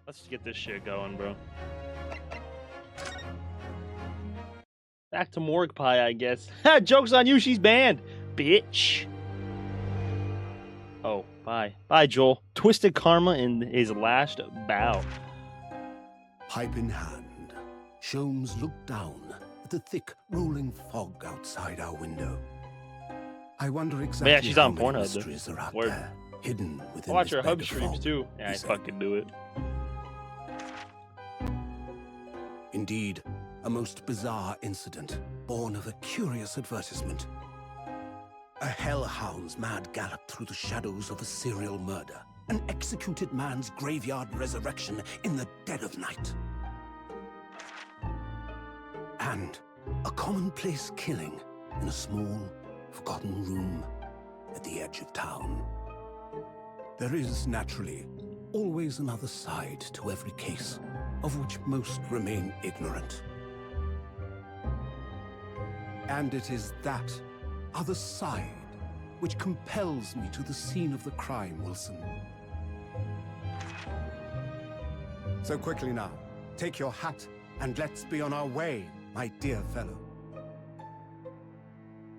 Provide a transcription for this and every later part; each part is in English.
Let's just get this shit going, bro. Back to Morgue Pie, I guess. Ha! Joke's on you, she's banned, bitch. Oh, bye. Bye, Joel. Twisted Karma in his last bow. Pipe in hand, Sholmes looked down at the thick, rolling fog outside our window. I wonder exactly Yeah, she's how on many Pornhub, mysteries are out Word. there, hidden within Watch this her bed hub of streams fog, too. Yeah, he I said. fucking do it. Indeed, a most bizarre incident, born of a curious advertisement. A hellhound's mad gallop through the shadows of a serial murder. An executed man's graveyard resurrection in the dead of night. And a commonplace killing in a small, forgotten room at the edge of town. There is, naturally, always another side to every case, of which most remain ignorant. And it is that other side which compels me to the scene of the crime, Wilson. So quickly now, take your hat and let's be on our way, my dear fellow.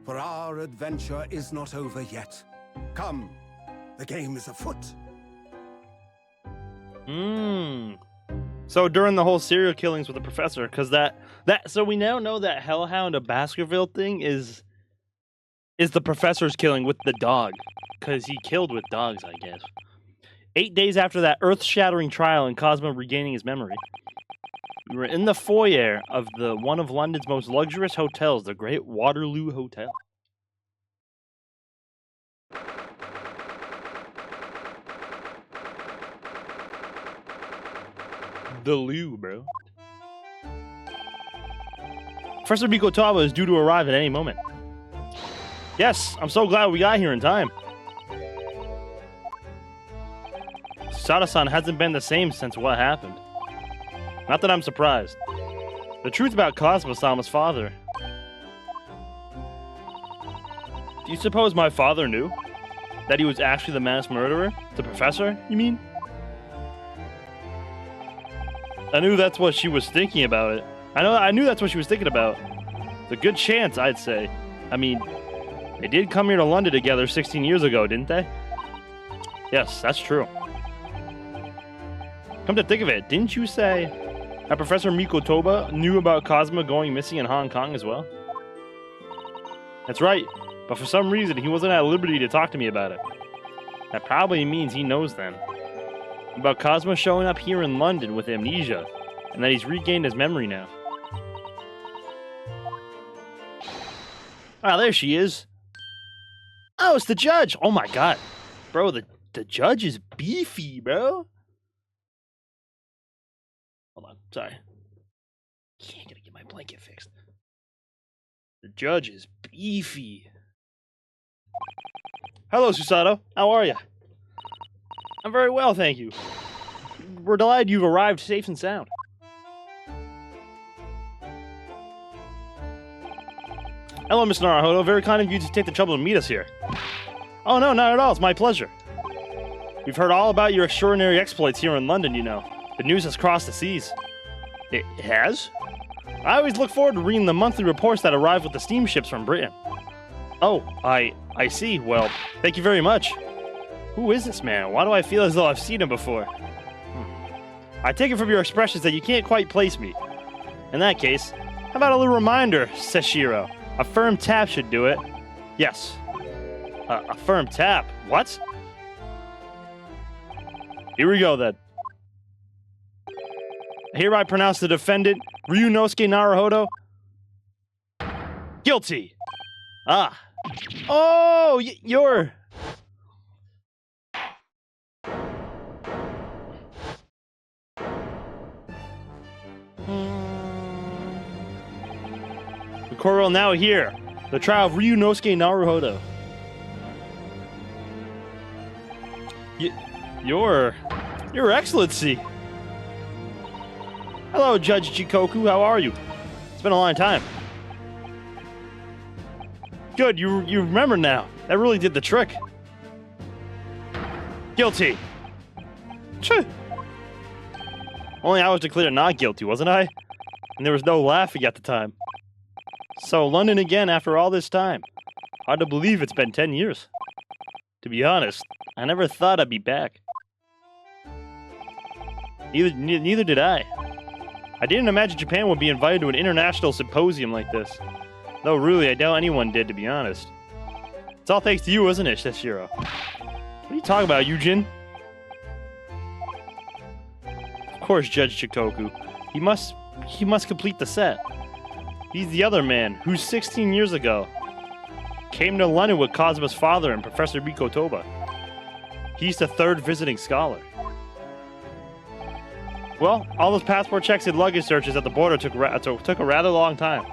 For our adventure is not over yet. Come, the game is afoot. So during the whole serial killings with the professor, because so we now know that Hellhound of Baskerville thing is the professor's killing with the dog, because he killed with dogs, I guess. 8 days after that earth-shattering trial and Cosmo regaining his memory, we were in the foyer of one of London's most luxurious hotels, the Great Waterloo Hotel. The Lou, bro. Professor Mikotawa is due to arrive at any moment. Yes, I'm so glad we got here in time. Sada-san hasn't been the same since what happened. Not that I'm surprised. The truth about Cosmo-sama's father. Do you suppose my father knew? That he was actually the mass murderer? The professor, you mean? I knew that's what she was thinking about it. I knew that's what she was thinking about. It's a good chance, I'd say. I mean, they did come here to London together 16 years ago, didn't they? Yes, that's true. Come to think of it, didn't you say that Professor Mikotoba knew about Cosmo going missing in Hong Kong as well? That's right, but for some reason he wasn't at liberty to talk to me about it. That probably means he knows then. About Cosmo showing up here in London with amnesia, and that he's regained his memory now. Ah, there she is. Oh, it's the judge. Oh my god. Bro, the judge is beefy, bro. Hold on, sorry. Can't get my blanket fixed. The judge is beefy. Hello, Susato. How are you? I'm very well, thank you. We're delighted you've arrived safe and sound. Hello, Mr. Naruhodo. Very kind of you to take the trouble to meet us here. Oh, no, not at all. It's my pleasure. We've heard all about your extraordinary exploits here in London, you know. The news has crossed the seas. It has? I always look forward to reading the monthly reports that arrive with the steamships from Britain. Oh, I see. Well, thank you very much. Who is this man? Why do I feel as though I've seen him before? I take it from your expressions that you can't quite place me. In that case, how about a little reminder, Seshiro? A firm tap should do it. Yes. A firm tap? What? Here we go, then. I hereby pronounce the defendant, Ryunosuke Naruhodo, guilty. Ah. Oh, you're... The court will now hear the trial of Ryunosuke Naruhodo. Your Excellency. Hello, Judge Chikoku. How are you? It's been a long time. Good, you remember now. That really did the trick. Guilty. Only I was declared not guilty, wasn't I? And there was no laughing at the time. So, London again after all this time. Hard to believe it's been 10 years. To be honest, I never thought I'd be back. Neither did I. I didn't imagine Japan would be invited to an international symposium like this. Though really, I doubt anyone did, to be honest. It's all thanks to you, isn't it, Seshiro? What are you talking about, Yujin? Of course, Judge Chikoku. He must complete the set. He's the other man, who 16 years ago came to London with Kazuma's father and Professor Miko Toba. He's the third visiting scholar. Well, all those passport checks and luggage searches at the border took a rather long time.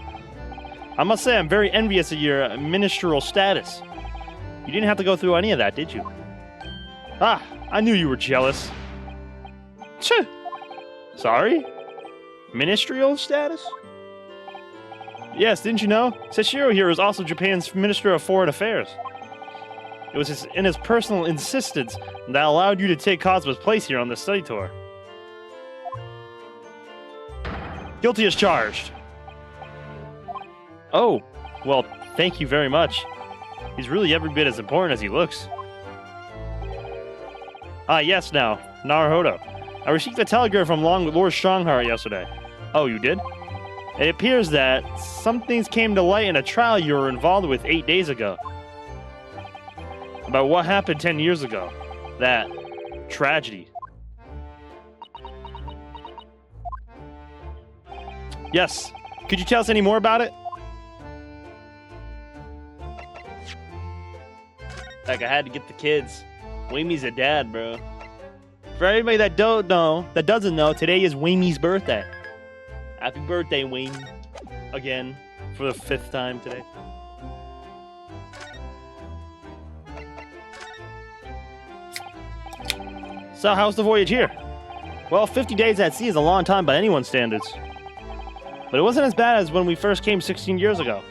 I must say I'm very envious of your ministerial status. You didn't have to go through any of that, did you? Ah, I knew you were jealous. Tch. Sorry? Ministerial status? Yes, didn't you know? Seshiro here is also Japan's Minister of Foreign Affairs. It was his personal insistence that allowed you to take Kazuma's place here on this study tour. Guilty as charged. Oh, well, thank you very much. He's really every bit as important as he looks. Ah, yes, now, Naruhodo. I received a telegram from Lord Strongheart yesterday. Oh, you did? It appears that some things came to light in a trial you were involved with 8 days ago. About what happened 10 years ago. That tragedy. Yes. Could you tell us any more about it? Like, I had to get the kids. Wamy's a dad, bro. For everybody that doesn't know, today is Wamy's birthday. Happy birthday, Wayne. Again, for the 5th time today. So, how's the voyage here? Well, 50 days at sea is a long time by anyone's standards. But it wasn't as bad as when we first came 16 years ago.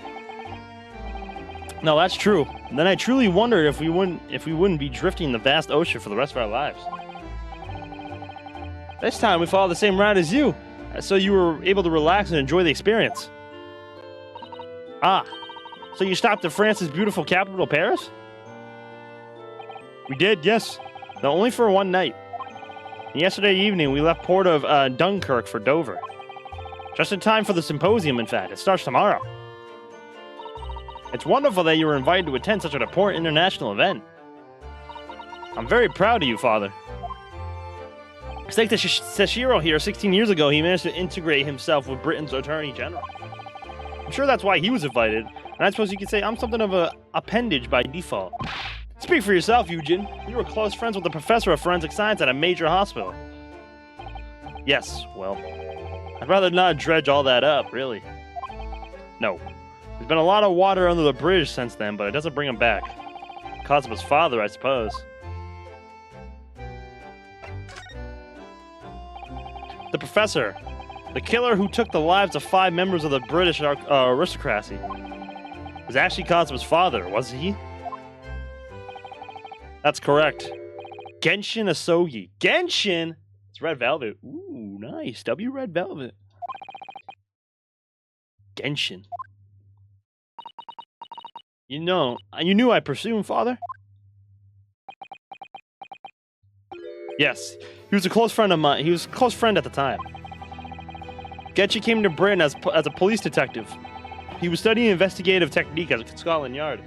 No, that's true. And then I truly wondered if we wouldn't be drifting in the vast ocean for the rest of our lives. This time we followed the same route as you, so you were able to relax and enjoy the experience. Ah, so you stopped at France's beautiful capital, Paris? We did, yes. Though only for one night. And yesterday evening we left port of Dunkirk for Dover. Just in time for the symposium, in fact. It starts tomorrow. It's wonderful that you were invited to attend such an important international event. I'm very proud of you, Father. It's like Seshiro here, 16 years ago, he managed to integrate himself with Britain's Attorney General. I'm sure that's why he was invited, and I suppose you could say I'm something of an appendage by default. Speak for yourself, Yujin. You were close friends with the professor of forensic science at a major hospital. Yes, well, I'd rather not dredge all that up, really. No. There's been a lot of water under the bridge since then, but it doesn't bring him back. Kazuma's father, I suppose. The professor. The killer who took the lives of 5 members of the British aristocracy. Was actually Kazuma's father, was he? That's correct. Genshin Asogi. Genshin? It's Red Velvet. Ooh, nice. W Red Velvet. Genshin. You know, you knew I presume, Father? Yes, he was a close friend of mine. He was a close friend at the time. Genshin came to Britain as a police detective. He was studying investigative technique at Scotland Yard.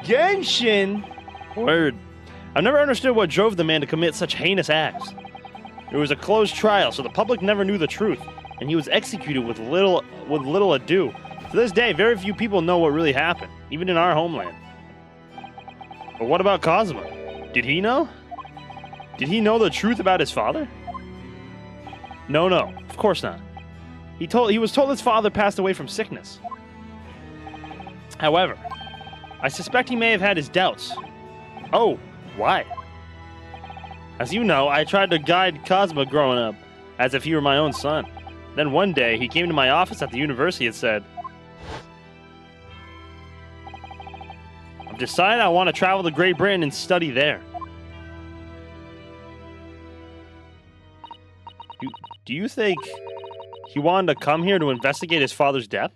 Genshin? Word. I've never understood what drove the man to commit such heinous acts. It was a closed trial, so the public never knew the truth, and he was executed with little ado. To this day, very few people know what really happened, even in our homeland. But what about Kazuma? Did he know? Did he know the truth about his father? No, of course not. He was told his father passed away from sickness. However, I suspect he may have had his doubts. Oh, why? As you know, I tried to guide Kazuma growing up, as if he were my own son. Then one day, he came to my office at the university and said, I've decided I want to travel to Great Britain and study there. Do you think he wanted to come here to investigate his father's death?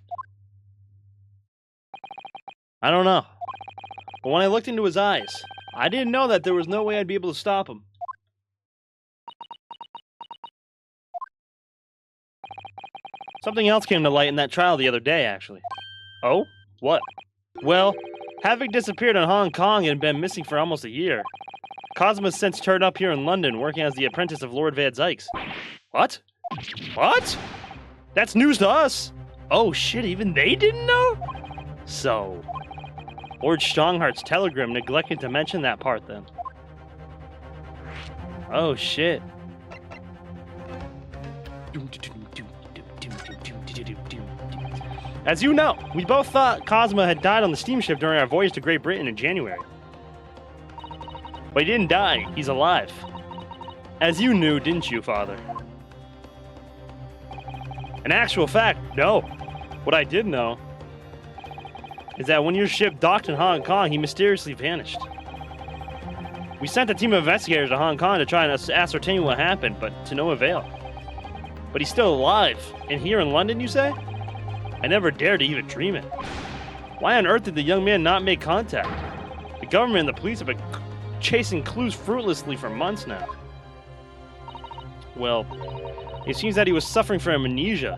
I don't know. But when I looked into his eyes, I didn't know that there was no way I'd be able to stop him. Something else came to light in that trial the other day, actually. Oh? What? Well, having disappeared in Hong Kong and been missing for almost a year, Cosmo's since turned up here in London working as the apprentice of Lord Van Zykes. What? What? That's news to us! Oh shit, even they didn't know? So, Lord Strongheart's telegram neglected to mention that part then. Oh shit. As you know, we both thought Cosmo had died on the steamship during our voyage to Great Britain in January. But he didn't die, he's alive. As you knew, didn't you, Father? In actual fact, no. What I did know is that when your ship docked in Hong Kong, he mysteriously vanished. We sent a team of investigators to Hong Kong to try and ascertain what happened, but to no avail. But he's still alive, and here in London, you say? I never dared to even dream it. Why on earth did the young man not make contact? The government and the police have been chasing clues fruitlessly for months now. Well, it seems that he was suffering from amnesia.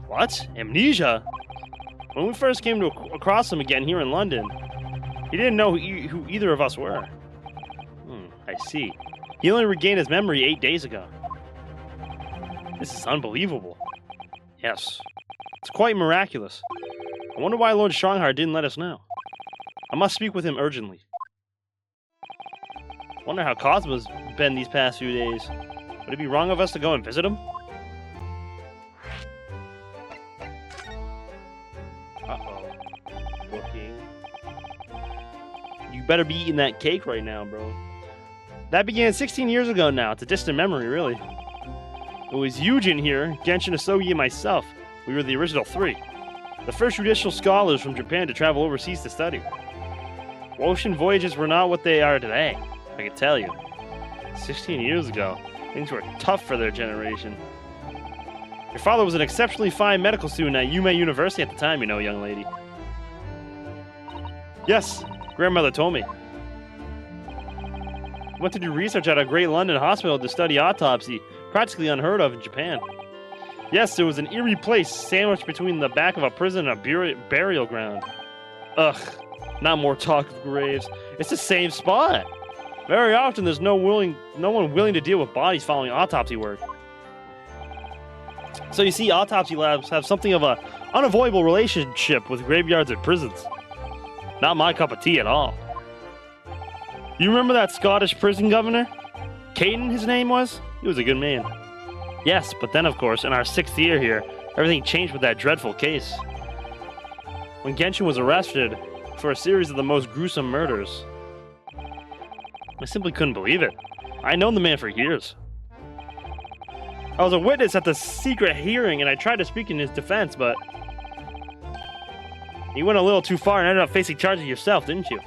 What? Amnesia? When we first came across him again here in London, he didn't know who either of us were. I see. He only regained his memory 8 days ago. This is unbelievable. Yes. It's quite miraculous. I wonder why Lord Strongheart didn't let us know. I must speak with him urgently. Wonder how Cosmo's been these past few days. Would it be wrong of us to go and visit him? Uh-oh. Looking. You better be eating that cake right now, bro. That began 16 years ago now. It's a distant memory, really. It was Yujin here, Genshin Asogi, and myself. We were the original three. The first judicial scholars from Japan to travel overseas to study. Ocean voyages were not what they are today, I can tell you. 16 years ago, things were tough for their generation. Your father was an exceptionally fine medical student at Yume University at the time, you know, young lady. Yes, grandmother told me. Went to do research at a great London hospital to study autopsy, practically unheard of in Japan. Yes, it was an eerie place sandwiched between the back of a prison and a burial ground. Ugh, not more talk of graves. It's the same spot. Very often there's no one willing to deal with bodies following autopsy work. So you see, autopsy labs have something of an unavoidable relationship with graveyards and prisons. Not my cup of tea at all. You remember that Scottish prison governor? Caden, his name was? He was a good man. Yes, but then of course, in our 6th year here, everything changed with that dreadful case. When Genshin was arrested for a series of the most gruesome murders. I simply couldn't believe it. I'd known the man for years. I was a witness at the secret hearing and I tried to speak in his defense, but you went a little too far and ended up facing charges yourself, didn't you?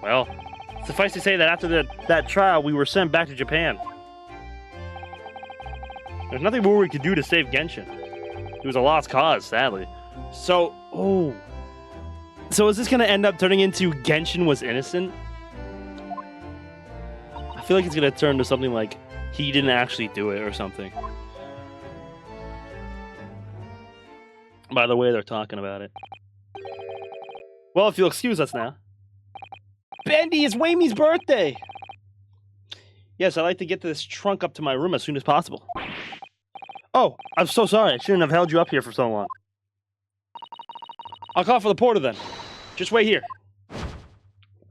Well, suffice to say that after that trial, we were sent back to Japan. There's nothing more we could do to save Genshin. He was a lost cause, sadly. So is this gonna end up turning into Genshin was innocent? I feel like it's gonna turn to something like he didn't actually do it or something. By the way they're talking about it. Well, if you'll excuse us now. Bendy, it's Wamie's birthday! Yes, I'd like to get this trunk up to my room as soon as possible. Oh, I'm so sorry. I shouldn't have held you up here for so long. I'll call for the porter then. Just wait here.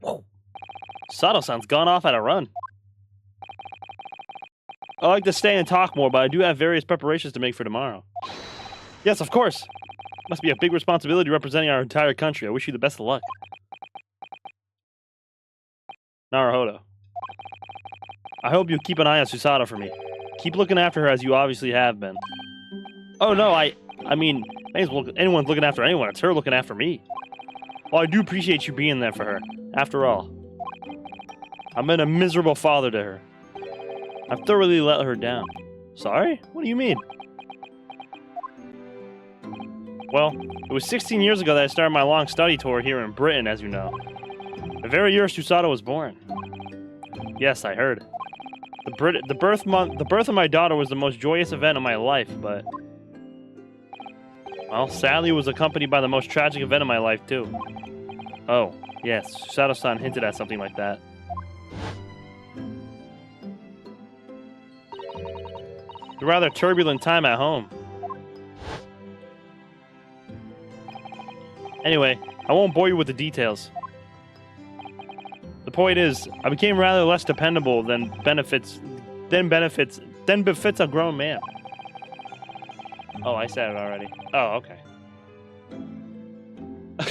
Whoa. Sato-san's gone off at a run. I'd like to stay and talk more, but I do have various preparations to make for tomorrow. Yes, of course. Must be a big responsibility representing our entire country. I wish you the best of luck. Naruhodo. I hope you keep an eye on Susato for me. Keep looking after her as you obviously have been. Oh no, I mean, anyone's looking after anyone. It's her looking after me. Well, I do appreciate you being there for her. After all, I've been a miserable father to her. I've thoroughly let her down. Sorry? What do you mean? Well, it was 16 years ago that I started my long study tour here in Britain, as you know. The very year Susato was born. Yes, I heard. The birth of my daughter was the most joyous event of my life, but... Well, sadly it was accompanied by the most tragic event of my life, too. Oh, yes, Susato-san hinted at something like that. A rather turbulent time at home. Anyway, I won't bore you with the details. The point is, I became rather less dependable than befits a grown man. Oh, I said it already. Oh, okay.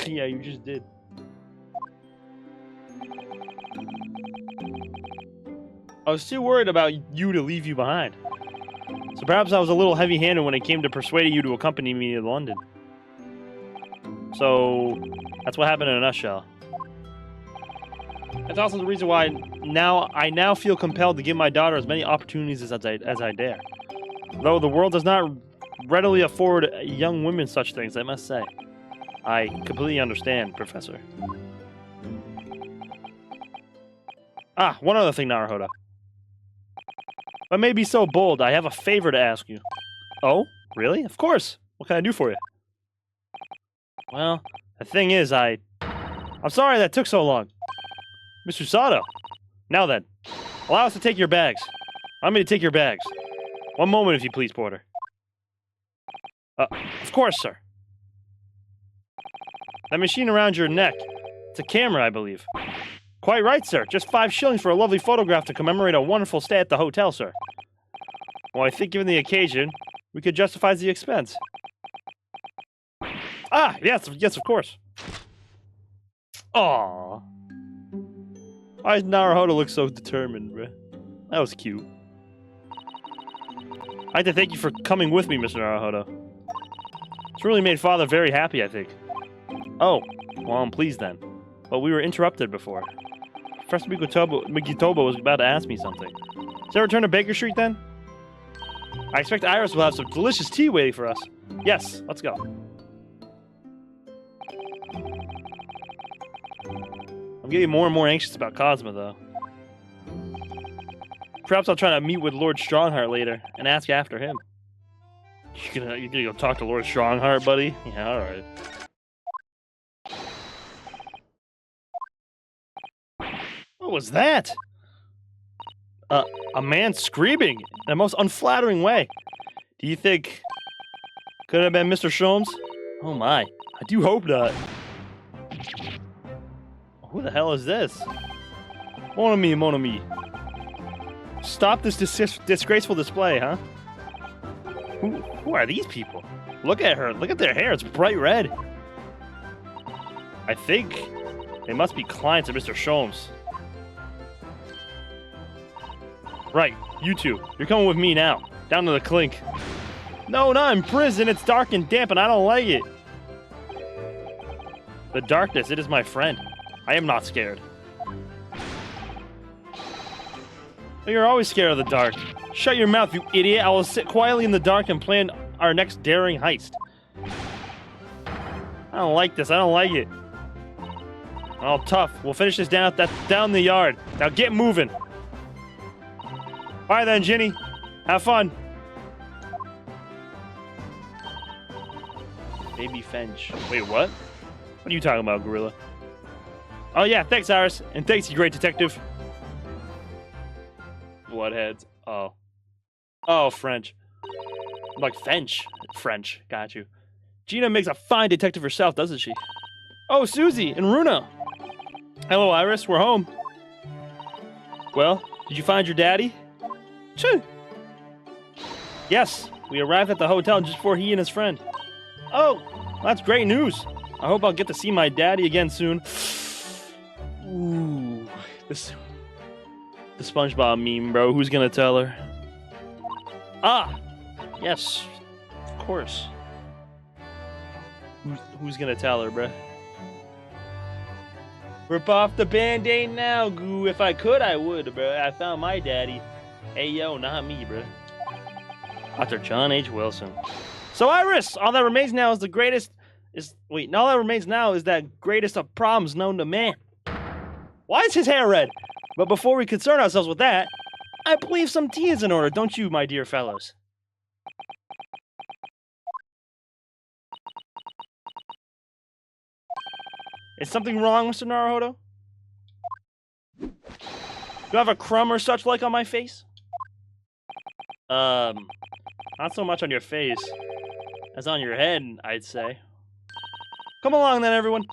Yeah, you just did. I was too worried about you to leave you behind. So perhaps I was a little heavy-handed when it came to persuading you to accompany me to London. So, that's what happened in a nutshell. That's also the reason why I now feel compelled to give my daughter as many opportunities as I dare. Though the world does not readily afford young women such things, I must say. I completely understand, Professor. Ah, one other thing, Naruhodo. If I may be so bold, I have a favor to ask you. Oh, really? Of course. What can I do for you? Well, the thing is, I'm sorry that took so long. Mr. Sato. Now then, allow us to take your bags. Allow me to take your bags. One moment, if you please, Porter. Of course, sir. That machine around your neck. It's a camera, I believe. Quite right, sir. Just 5 shillings for a lovely photograph to commemorate a wonderful stay at the hotel, sir. Well, I think given the occasion, we could justify the expense. Ah, yes, of course. Aww. Why does Naruhodo look so determined, bruh? That was cute. I'd like to thank you for coming with me, Mr. Naruhodo. It's really made Father very happy, I think. Oh, well, I'm pleased then. But we were interrupted before. Professor Migitobo was about to ask me something. Is there a return to Baker Street, then? I expect Iris will have some delicious tea waiting for us. Yes, let's go. I'm getting more and more anxious about Cosmo, though. Perhaps I'll try to meet with Lord Strongheart later and ask after him. You gonna go talk to Lord Strongheart, buddy? Yeah, alright. What was that? A man screaming in a most unflattering way. Do you think could it have been Mr. Sholmes? Oh my, I do hope not. Who the hell is this? Mon ami, mon ami. Stop this disgraceful display, huh? Who are these people? Look at her. Look at their hair. It's bright red. I think they must be clients of Mr. Sholmes. Right, you two. You're coming with me now. Down to the clink. No, not in prison. It's dark and damp and I don't like it. The darkness, it is my friend. I am not scared. You're always scared of the dark. Shut your mouth, you idiot. I will sit quietly in the dark and plan our next daring heist. I don't like this. I don't like it. Oh, tough. We'll finish this down the yard. Now get moving. Bye then, Ginny. Have fun. Baby Fench. Wait, what? What are you talking about, Gorilla? Oh yeah, thanks, Iris. And thanks, you great detective. Bloodheads. Oh. Oh, French. Like French. French. Got you. Gina makes a fine detective herself, doesn't she? Oh, Susie and Runa. Hello, Iris. We're home. Well, did you find your daddy? Choo. Yes, we arrived at the hotel just before he and his friend. Oh, that's great news. I hope I'll get to see my daddy again soon. Ooh, the SpongeBob meme, bro. Who's gonna tell her? Ah, yes, of course. Who's gonna tell her, bruh? Rip off the band-aid now, Goo. If I could, I would, bruh. I found my daddy. Hey, yo, not me, bruh. Dr. John H. Wilson. So Iris, all that remains now is the greatest all that remains now is that greatest of problems known to man. Why is his hair red? But before we concern ourselves with that, I believe some tea is in order, don't you, my dear fellows? Is something wrong, Mr. Naruhodo? Do I have a crumb or such like on my face? Not so much on your face as on your head, I'd say. Come along then, everyone.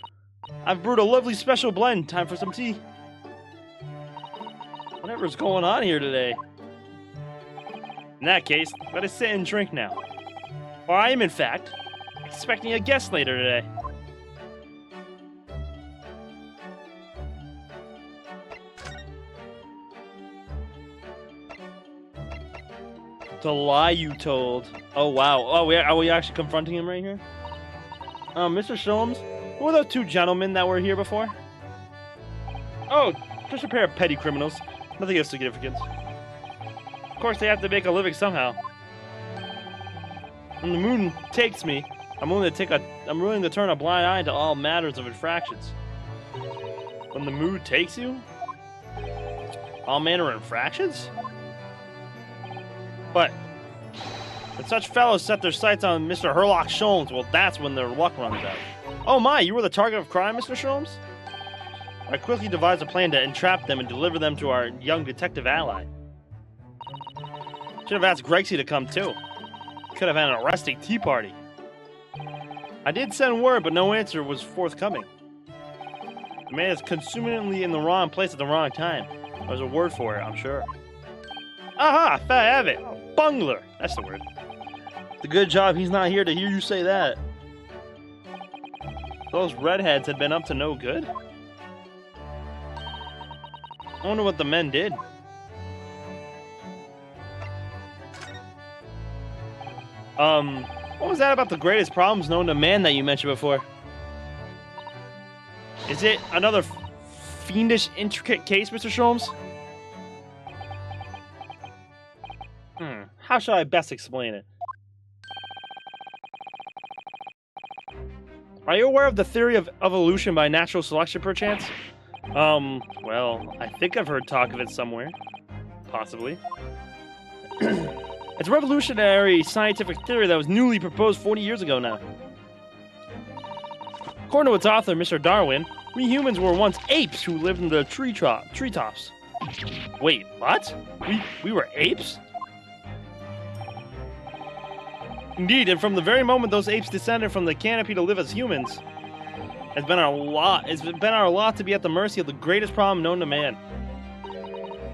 I've brewed a lovely special blend. Time for some tea. Whatever's going on here today. In that case, let us sit and drink now. For I am, in fact, expecting a guest later today. The lie you told. Oh, wow. Oh, are we actually confronting him right here? Mr. Sholmes, who were those two gentlemen that were here before? Oh, just a pair of petty criminals. Nothing of significance. Of course, they have to make a living somehow. When the moon takes me, I'm willing to turn a blind eye to all matters of infractions. When the mood takes you? All manner of infractions? But when such fellows set their sights on Mr. Herlock Sholmes, well, that's when their luck runs out. Oh my, you were the target of crime, Mr. Sholmes? I quickly devised a plan to entrap them and deliver them to our young detective ally. Should have asked Gregsy to come too. Could have had an arresting tea party. I did send word, but no answer was forthcoming. The man is consummately in the wrong place at the wrong time. There's a word for it, I'm sure. Aha! I have it! Bungler! That's the word. It's a good job he's not here to hear you say that. Those redheads had been up to no good? I wonder what the men did. What was that about the greatest problems known to man that you mentioned before? Is it another fiendish, intricate case, Mr. Sholmes? How shall I best explain it? Are you aware of the theory of evolution by natural selection, perchance? Well, I think I've heard talk of it somewhere. Possibly. It's a revolutionary scientific theory that was newly proposed 40 years ago now. According to its author, Mr. Darwin, we humans were once apes who lived in the treetops. Wait, what? We were apes? Indeed, and from the very moment those apes descended from the canopy to live as humans, it's been our lot to be at the mercy of the greatest problem known to man.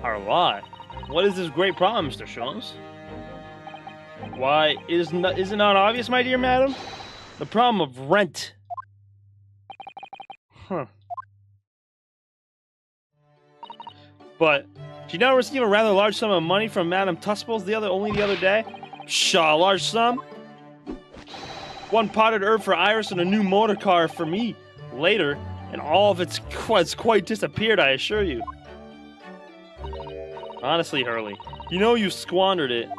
Our lot? What is this great problem, Mr. Sholmes? Why, is it not obvious, my dear madam? The problem of rent. But, did you not receive a rather large sum of money from Madame Tusples only the other day? Pshaw, a large sum? One potted herb for Iris and a new motor car for me. Later, and all of it's quite disappeared, I assure you. Honestly, Hurley, you know you squandered it.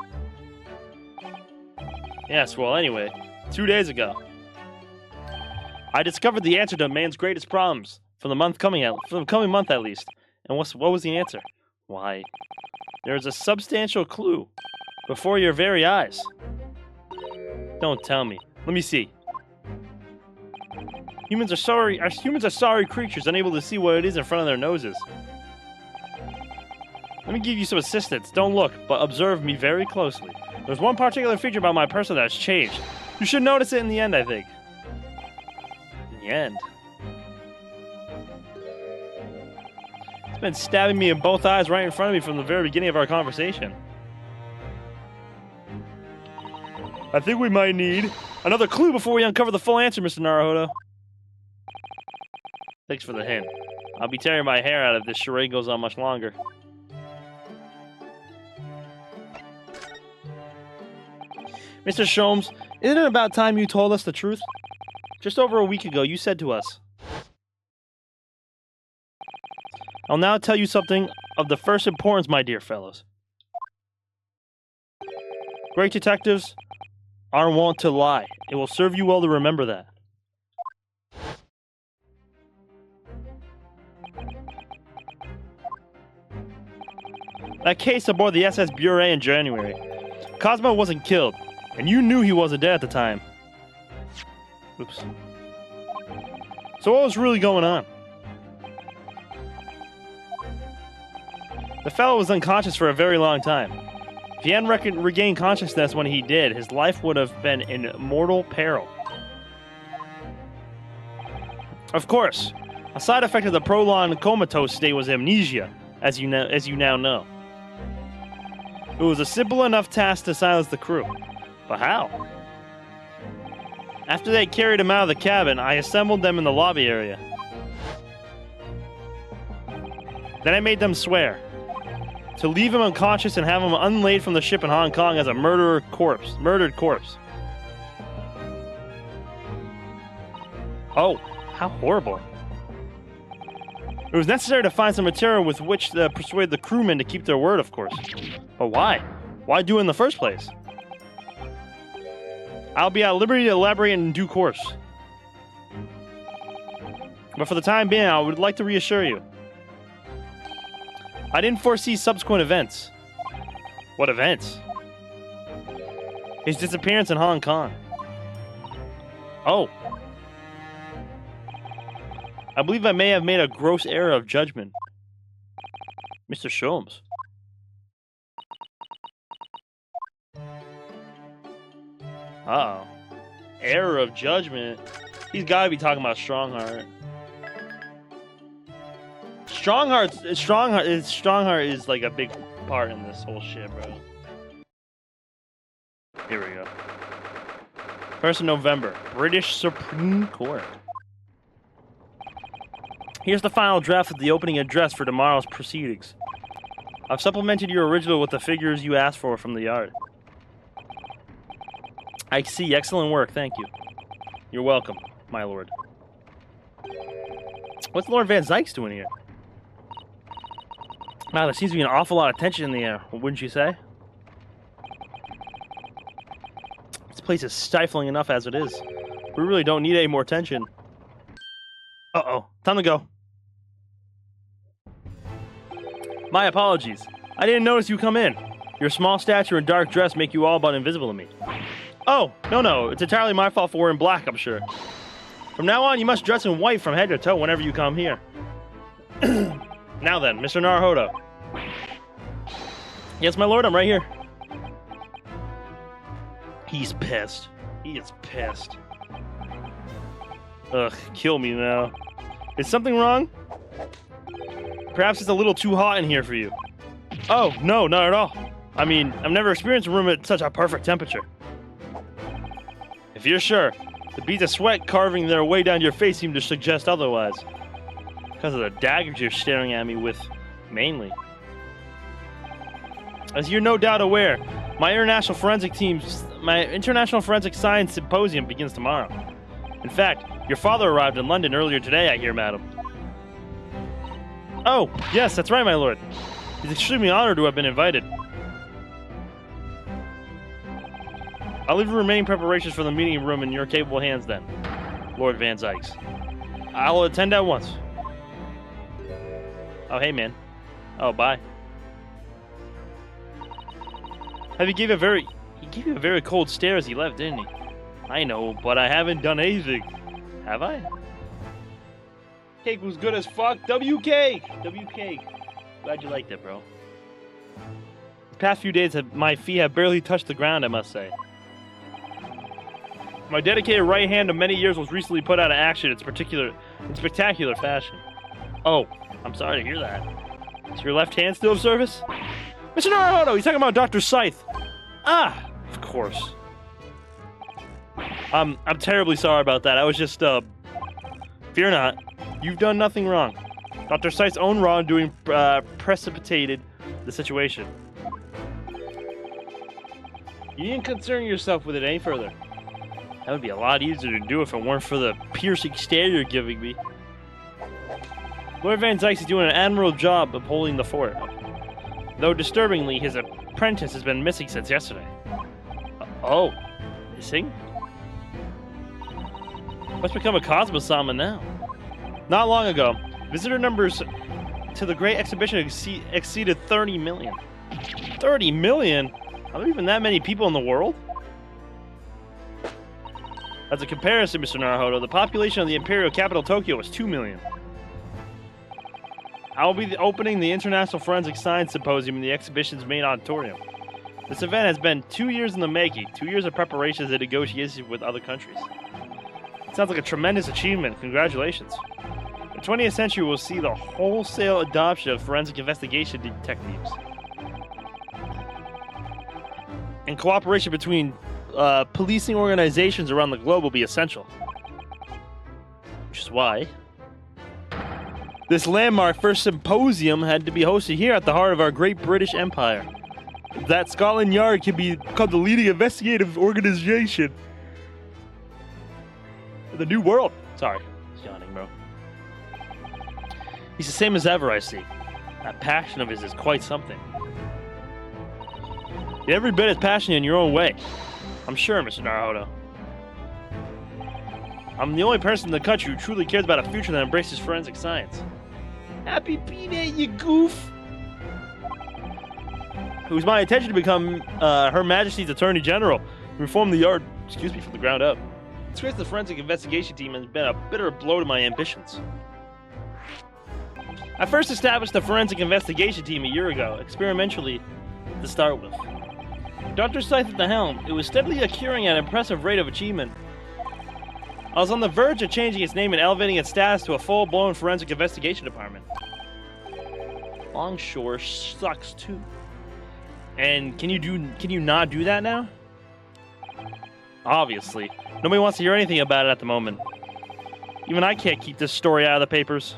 Yes, well, anyway, 2 days ago, I discovered the answer to man's greatest problems for the coming month at least. And what was the answer? Why, there's a substantial clue before your very eyes. Don't tell me. Let me see. Humans are sorry creatures, unable to see what it is in front of their noses. Let me give you some assistance. Don't look, but observe me very closely. There's one particular feature about my person that's changed. You should notice it in the end, I think. In the end? It's been stabbing me in both eyes right in front of me from the very beginning of our conversation. I think we might need another clue before we uncover the full answer, Mr. Naruhodo. Thanks for the hint. I'll be tearing my hair out if this charade goes on much longer. Mr. Sholmes, isn't it about time you told us the truth? Just over a week ago, you said to us, I'll now tell you something of the first importance, my dear fellows. Great detectives are wont to lie. It will serve you well to remember that. That case aboard the SS Buret in January. Cosmo wasn't killed, and you knew he wasn't dead at the time. Oops. So what was really going on? The fellow was unconscious for a very long time. If he hadn't regained consciousness when he did, his life would have been in mortal peril. Of course, a side effect of the prolonged comatose state was amnesia, as you now know. It was a simple enough task to silence the crew. But how? After they carried him out of the cabin, I assembled them in the lobby area. Then I made them swear to leave him unconscious and have him unlaid from the ship in Hong Kong as a murdered corpse. Oh, how horrible. It was necessary to find some material with which to persuade the crewmen to keep their word, of course. But why? Why do it in the first place? I'll be at liberty to elaborate in due course. But for the time being, I would like to reassure you. I didn't foresee subsequent events. What events? His disappearance in Hong Kong. Oh. I believe I may have made a gross error of judgment. Mr. Sholmes. Uh-oh. Error of judgment? He's gotta be talking about Strongheart. Strongheart is like a big part in this whole shit, bro. Here we go. 1st of November, British Supreme Court. Here's the final draft of the opening address for tomorrow's proceedings. I've supplemented your original with the figures you asked for from the yard. I see. Excellent work. Thank you. You're welcome, my lord. What's Lord Van Zykes doing here? Wow, there seems to be an awful lot of tension in the air, wouldn't you say? This place is stifling enough as it is. We really don't need any more tension. Uh-oh. Time to go. My apologies. I didn't notice you come in. Your small stature and dark dress make you all but invisible to me. Oh, no. It's entirely my fault for wearing black, I'm sure. From now on, you must dress in white from head to toe whenever you come here. Now then, Mr. Naruhodo. Yes, my lord, I'm right here. He's pissed. He is pissed. Ugh, kill me now. Is something wrong? Perhaps it's a little too hot in here for you. Oh, no, not at all. I mean, I've never experienced a room at such a perfect temperature. If you're sure, the beads of sweat carving their way down your face seem to suggest otherwise. Because of the daggers you're staring at me with, mainly. As you're no doubt aware, my international forensic science symposium begins tomorrow. In fact, your father arrived in London earlier today, I hear, madam. Oh, yes, that's right, my lord. He's extremely honored to have been invited. I'll leave the remaining preparations for the meeting room in your capable hands then, Lord Van Zykes. I'll attend at once. Oh, hey, man. Oh, bye. He gave you a very cold stare as he left, didn't he? I know, but I haven't done anything. Have I? Cake was good as fuck. WK! Glad you liked it, bro. The past few days, my feet have barely touched the ground, I must say. My dedicated right hand of many years was recently put out of action in spectacular fashion. Oh, I'm sorry to hear that. Is your left hand still of service? Mr. Naruhodo, he's talking about Dr. Scythe. Ah, of course. I'm terribly sorry about that. I was just, fear not. You've done nothing wrong. Dr. Scythe's own wrongdoing precipitated the situation. You needn't concern yourself with it any further. That would be a lot easier to do if it weren't for the piercing stare you're giving me. Lord Van Zykes is doing an admirable job of holding the fort. Though disturbingly, his apprentice has been missing since yesterday. Oh, missing? Must become a Cosmo-sama now. Not long ago, visitor numbers to the Great Exhibition exceeded 30 million. 30 million? Are there even that many people in the world? As a comparison, Mr. Naruhodo, the population of the imperial capital Tokyo was 2 million. I will be opening the International Forensic Science Symposium in the exhibition's main auditorium. This event has been 2 years in the making, 2 years of preparations and negotiations with other countries. It sounds like a tremendous achievement. Congratulations. The 20th century will see the wholesale adoption of forensic investigation techniques. And cooperation between policing organizations around the globe will be essential. Which is why this landmark first symposium had to be hosted here at the heart of our great British Empire. That Scotland Yard can become the leading investigative organization in the new world. Sorry, he's yawning, bro. He's the same as ever, I see. That passion of his is quite something. You're every bit as passionate in your own way. I'm sure, Mr. Naruhodo. I'm the only person in the country who truly cares about a future that embraces forensic science. Happy B-Day, you goof! It was my intention to become Her Majesty's Attorney General and reform the yard, from the ground up. The disgrace of the forensic investigation team has been a bitter blow to my ambitions. I first established the forensic investigation team a year ago, experimentally to start with. Dr. Scythe at the helm, it was steadily accruing at an impressive rate of achievement. I was on the verge of changing its name and elevating its status to a full-blown forensic investigation department. Longshore sucks too. And can you not do that now? Obviously. Nobody wants to hear anything about it at the moment. Even I can't keep this story out of the papers.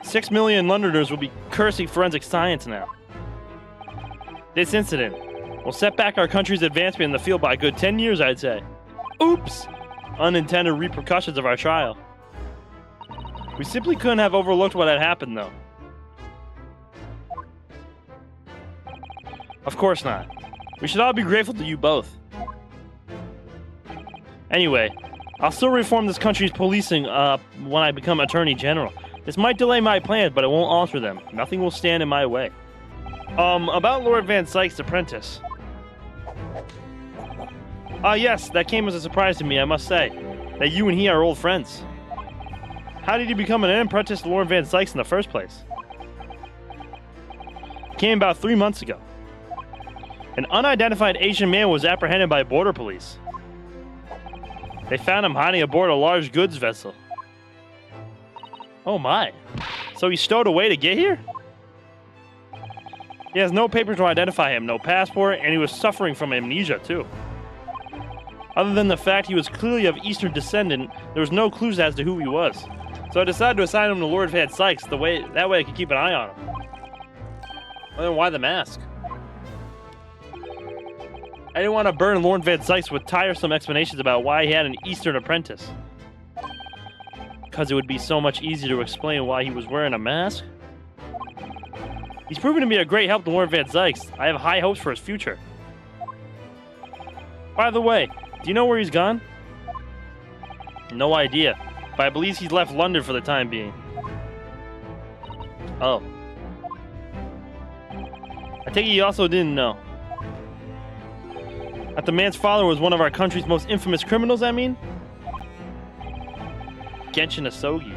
6 million Londoners will be cursing forensic science now. This incident will set back our country's advancement in the field by a good 10 years, I'd say. Oops! Unintended repercussions of our trial. We simply couldn't have overlooked what had happened, though. Of course not. We should all be grateful to you both. Anyway, I'll still reform this country's policing when I become Attorney General. This might delay my plans, but it won't alter them. Nothing will stand in my way. About Lord Van Sykes' apprentice. Yes, that came as a surprise to me, I must say. That you and he are old friends. How did you become an apprentice to Lord Van Sykes in the first place? Came about 3 months ago. An unidentified Asian man was apprehended by border police. They found him hiding aboard a large goods vessel. Oh my. So he stowed away to get here? He has no papers to identify him, no passport, and he was suffering from amnesia too. Other than the fact he was clearly of Eastern descent, there was no clues as to who he was. So I decided to assign him to Lord Van Sykes, that way I could keep an eye on him. Well, then why the mask? I didn't want to burden Lord Van Sykes with tiresome explanations about why he had an Eastern apprentice. Because it would be so much easier to explain why he was wearing a mask. He's proven to be a great help to Lord Van Sykes. I have high hopes for his future. By the way, do you know where he's gone? No idea, but I believe he's left London for the time being. Oh. I take it you also didn't know. That the man's father was one of our country's most infamous criminals, I mean? Genshin Asogi.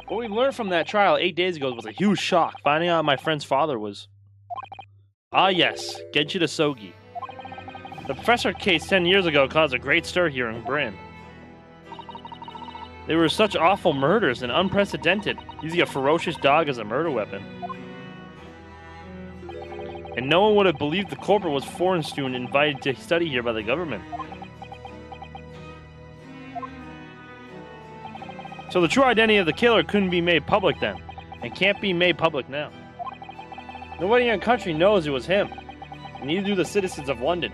What we learned from that trial 8 days ago was a huge shock, finding out my friend's father was... Ah yes, Genshin Asogi. The professor case 10 years ago caused a great stir here in Britain. They were such awful murders and unprecedented, using a ferocious dog as a murder weapon. And no one would have believed the culprit was foreign student invited to study here by the government. So the true identity of the killer couldn't be made public then, and can't be made public now. Nobody in the country knows it was him, and neither do the citizens of London.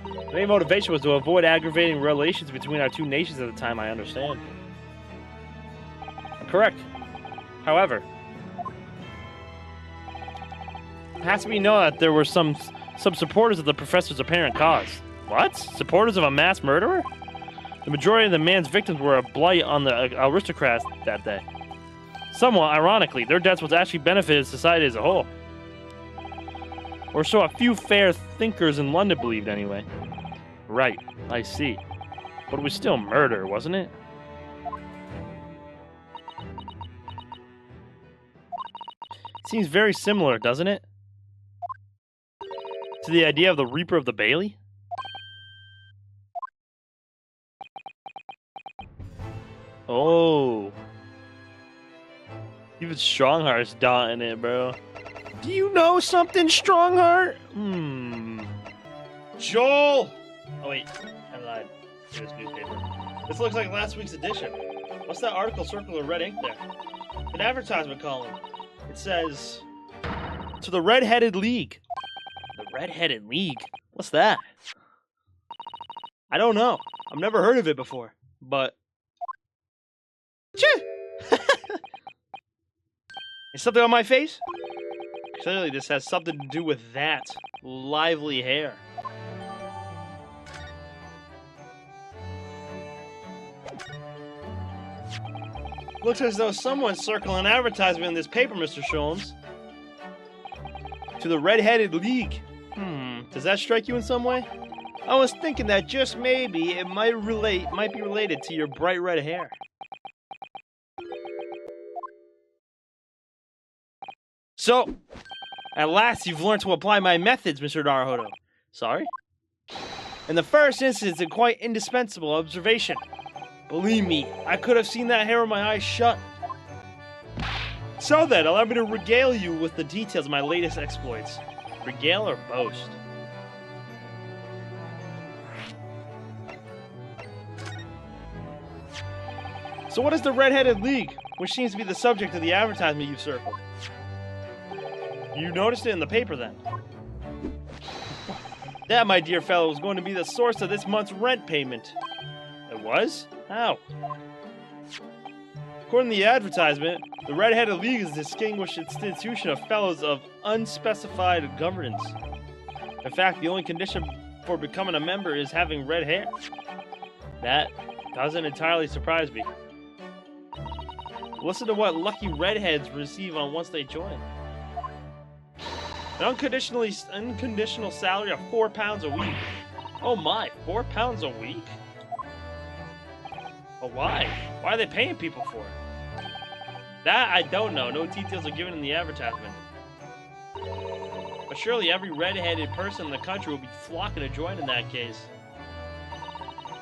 The main motivation was to avoid aggravating relations between our two nations at the time, I understand. Correct. However, It has to be known that there were some supporters of the professor's apparent cause. What? Supporters of a mass murderer? The majority of the man's victims were a blight on the aristocrats that day. Somewhat ironically, their deaths was actually benefited society as a whole. Or so a few fair thinkers in London believed anyway. Right, I see. But it was still murder, wasn't it? Seems very similar, doesn't it? To the idea of the Reaper of the Bailey? Oh. Even Strongheart's dotting it, bro. Do you know something, Strongheart? Joel! Oh wait, I lied. It was newspaper. This looks like last week's edition. What's that article circled in red ink there? An advertisement column. It says, "To the Red-Headed League." The Red-Headed League? What's that? I don't know. I've never heard of it before, but... Is something on my face? Clearly this has something to do with that lively hair. Looks as though someone's circling an advertisement in this paper, Mr. Sholmes. To the Red-Headed League. Does that strike you in some way? I was thinking that just maybe it might be related to your bright red hair. So, at last you've learned to apply my methods, Mr. Naruhodo. Sorry? In the first instance, a quite indispensable observation. Believe me, I could have seen that hair with my eyes shut. So then, allow me to regale you with the details of my latest exploits. Regale or boast? So what is the Red-Headed League, which seems to be the subject of the advertisement you've circled? You noticed it in the paper then? That, my dear fellow, was going to be the source of this month's rent payment. It was? How? According to the advertisement, the Red-Headed League is a distinguished institution of fellows of unspecified governance. In fact, the only condition for becoming a member is having red hair. That doesn't entirely surprise me. Listen to what lucky redheads receive on once they join. An unconditional salary of £4 a week. Oh my, £4 a week? But why? Why are they paying people for it? That I don't know. No details are given in the advertisement. But surely every red-headed person in the country will be flocking to join in that case.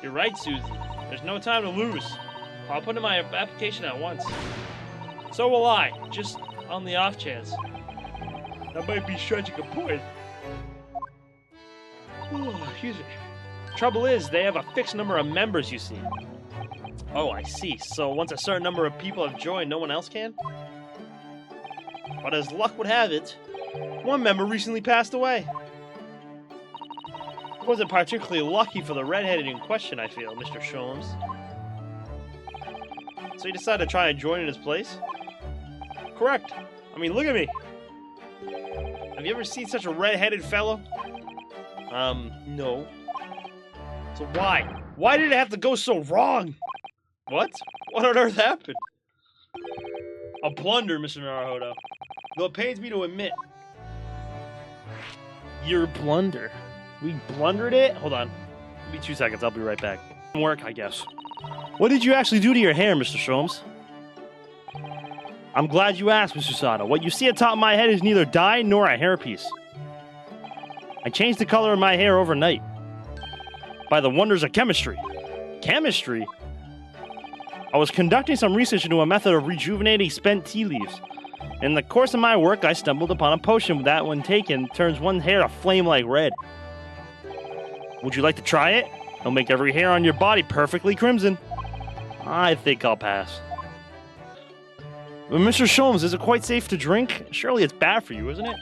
You're right, Susie. There's no time to lose. I'll put in my application at once. So will I, just on the off chance. That might be stretching a point. Excuse me. Trouble is, they have a fixed number of members, you see. Oh, I see. So once a certain number of people have joined, no one else can? But as luck would have it, one member recently passed away. It wasn't particularly lucky for the redheaded in question, I feel, Mr. Sholmes. So you decided to try and join in his place? Correct. I mean, look at me. Have you ever seen such a red-headed fellow? No. So why? Why did it have to go so wrong? What? What on earth happened? A blunder, Mr. Naruhodo. Though it pains me to admit. Your blunder? We blundered it? Hold on. Give me 2 seconds, I'll be right back. Work, I guess. What did you actually do to your hair, Mr. Sholmes? I'm glad you asked, Mr. Sato. What you see atop my head is neither dye nor a hairpiece. I changed the color of my hair overnight. By the wonders of chemistry. Chemistry? I was conducting some research into a method of rejuvenating spent tea leaves. In the course of my work, I stumbled upon a potion that, when taken, turns one's hair a flame like red. Would you like to try it? It'll make every hair on your body perfectly crimson. I think I'll pass. But Mr. Sholmes, is it quite safe to drink? Surely it's bad for you, isn't it?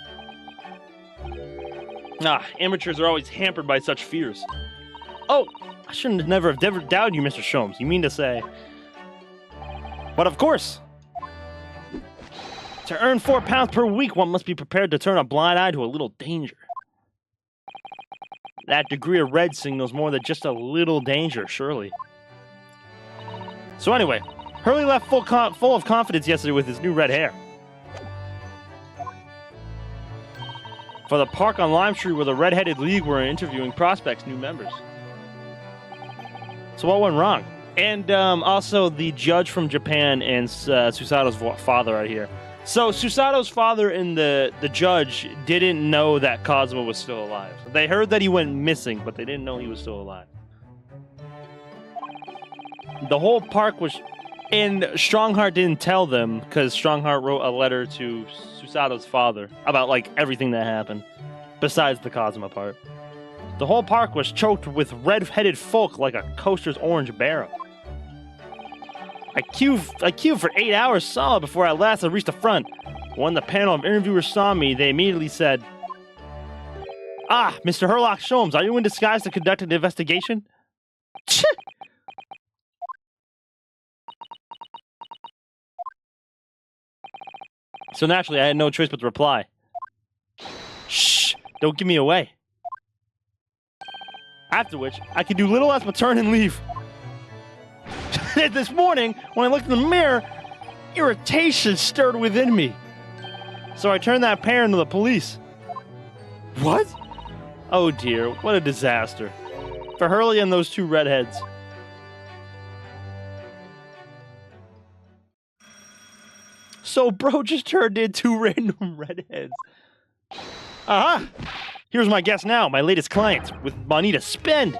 Amateurs are always hampered by such fears. Oh, I shouldn't have never doubted you, Mr. Sholmes. You mean to say... But of course! To earn £4 per week, one must be prepared to turn a blind eye to a little danger. That degree of red signals more than just a little danger, surely. So anyway, Hurley left full of confidence yesterday with his new red hair. For the park on Lime Street where the Red-Headed League were interviewing prospects, new members. So what went wrong? And also the judge from Japan and Susato's father are here. So Susato's father and the judge didn't know that Cosmo was still alive. They heard that he went missing, but they didn't know he was still alive. The whole park was... And Strongheart didn't tell them, because Strongheart wrote a letter to Susato's father about, like, everything that happened, besides the Cosmo part. The whole park was choked with red-headed folk like a coaster's orange barrel. I queued for 8 hours solid before at last I reached the front. When the panel of interviewers saw me, they immediately said, "Ah, Mr. Herlock Sholmes, are you in disguise to conduct an investigation?" So naturally, I had no choice but to reply. "Shh, don't give me away." After which, I could do little else but turn and leave. This morning, when I looked in the mirror, irritation stirred within me. So I turned that pair into the police. What? Oh dear, what a disaster. For Hurley and those two redheads. So bro just turned in two random redheads. Aha! Here's my guest now, my latest client, with money to spend.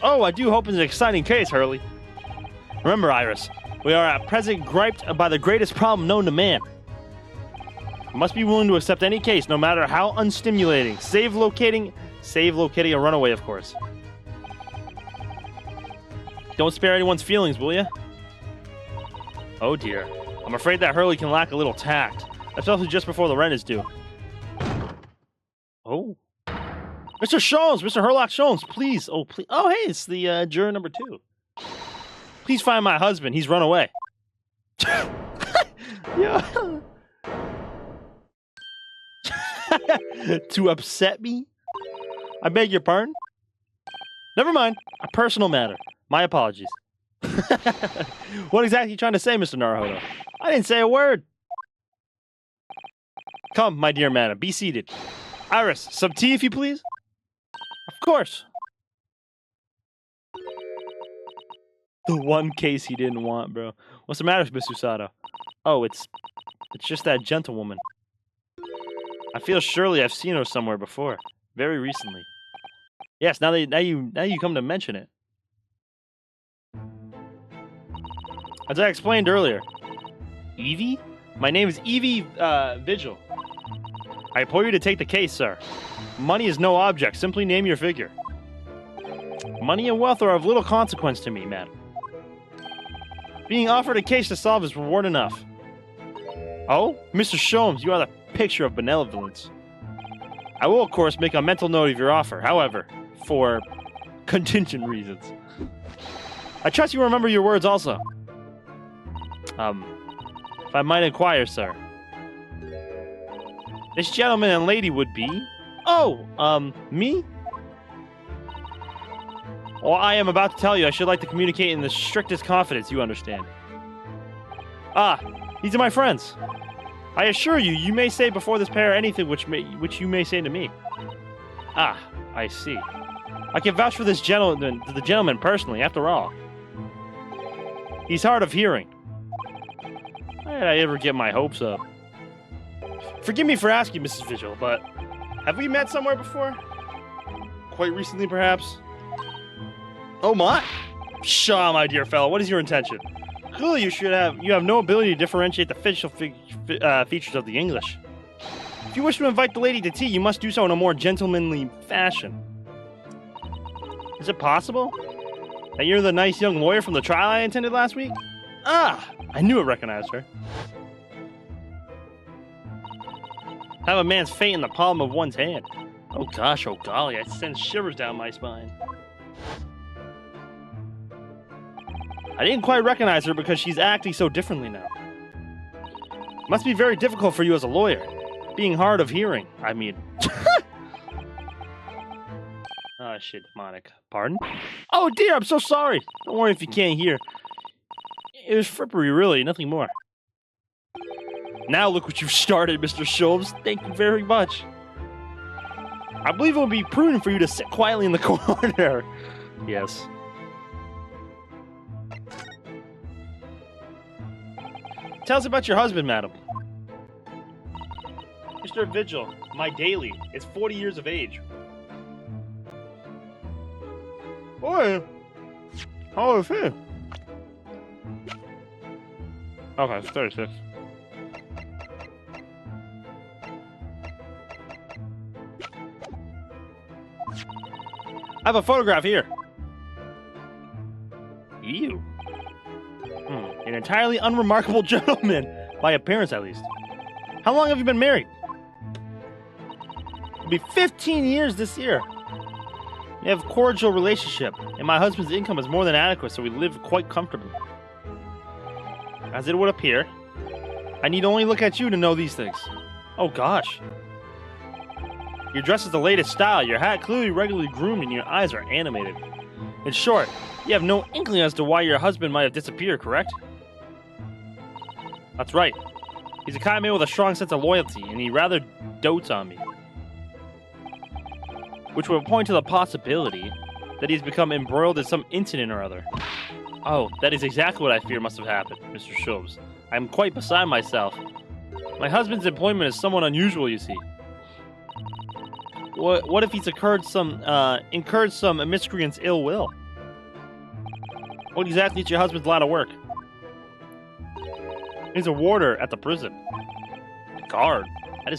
Oh, I do hope it's an exciting case, Hurley. Remember, Iris, we are at present griped by the greatest problem known to man. You must be willing to accept any case, no matter how unstimulating. Save locating a runaway, of course. Don't spare anyone's feelings, will you? Oh dear. I'm afraid that Hurley can lack a little tact, especially just before the rent is due. Oh. Mr. Sholmes, Mr. Herlock Sholmes, please. Oh, please. Oh, hey, it's the juror number 2. Please find my husband. He's run away. Yeah. To upset me? I beg your pardon? Never mind. A personal matter. My apologies. What exactly are you trying to say, Mr. Naruhodo? I didn't say a word. Come, my dear madam, be seated. Iris, some tea, if you please? Of course. The one case he didn't want, bro. What's the matter, Miss Susato? Oh, it's just that gentlewoman. I feel surely I've seen her somewhere before, very recently. Yes, now you come to mention it. As I explained earlier, Evie? My name is Evie Vigil. I implore you to take the case, sir. Money is no object. Simply name your figure. Money and wealth are of little consequence to me, madam. Being offered a case to solve is reward enough. Oh, Mr. Sholmes, you are the picture of benevolence. I will, of course, make a mental note of your offer. However, for contingent reasons. I trust you remember your words also. If I might inquire, sir. This gentleman and lady would be... Oh, me? Well, I am about to tell you, I should like to communicate in the strictest confidence, you understand. Ah, these are my friends. I assure you, you may say before this pair anything which you may say to me. Ah, I see. I can vouch for this gentleman, the gentleman personally, after all. He's hard of hearing. Why did I ever get my hopes up? Forgive me for asking, Mrs. Vigil, but have we met somewhere before? Quite recently, perhaps? Oh my! Pshaw, my dear fellow, what is your intention? Clearly you have no ability to differentiate the facial features of the English. If you wish to invite the lady to tea, you must do so in a more gentlemanly fashion. Is it possible that you're the nice young lawyer from the trial I attended last week? Ah! I knew I recognized her. Have a man's fate in the palm of one's hand. Oh gosh, oh golly, it sends shivers down my spine. I didn't quite recognize her because she's acting so differently now. Must be very difficult for you as a lawyer. Being hard of hearing, I mean. Oh, shit, demonic. Pardon? Oh, dear, I'm so sorry. Don't worry if you can't hear. It was frippery, really, nothing more. Now look what you've started, Mr. Sholmes. Thank you very much. I believe it would be prudent for you to sit quietly in the corner. Yes. Tell us about your husband, madam. Mr. Vigil, my daily, is 40 years of age. Boy, how old is he? Okay, it's 36. I have a photograph here. Ew. An entirely unremarkable gentleman, by appearance at least. How long have you been married? It'll be 15 years this year. We have a cordial relationship, and my husband's income is more than adequate, so we live quite comfortably. As it would appear, I need only look at you to know these things. Oh gosh. Your dress is the latest style, your hat clearly regularly groomed, and your eyes are animated. In short, you have no inkling as to why your husband might have disappeared, correct? That's right. He's a kind man with a strong sense of loyalty, and he rather dotes on me. Which would point to the possibility that he's become embroiled in some incident or other. Oh, that is exactly what I fear must have happened, Mr. Sholmes. I am quite beside myself. My husband's employment is somewhat unusual, you see. What if he's incurred some miscreant's ill will? What exactly is your husband's line of work? He's a warder at the prison. A guard. That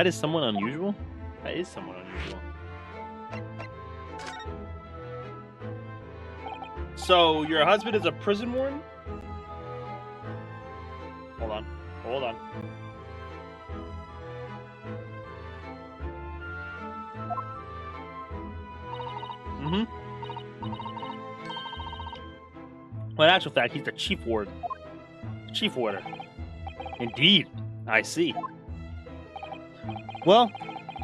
is somewhat unusual. That is somewhat unusual. So your husband is a prison warden? Hold on. Hold on. Well, in actual fact, he's the chief warden. Chief warder. Indeed. I see. Well,